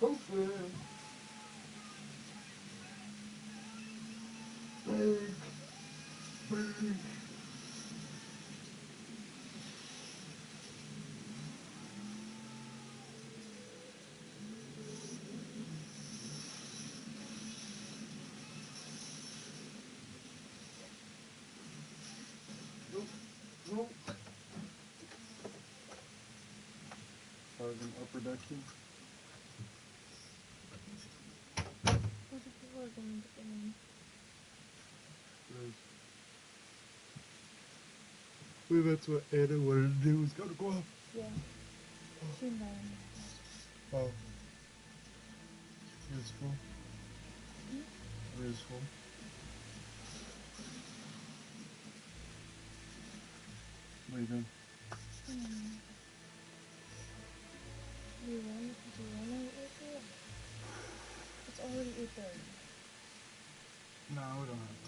Hopefully. Big. Big. Nope. Sergeant upper decking. What if we were going to get in? Well, that's what Anna wanted to do, was go to Guam. Yeah. She invited me. Oh. It is full. It is full. What are you doing? Do you want to eat it? It's already 8:30. No, we don't have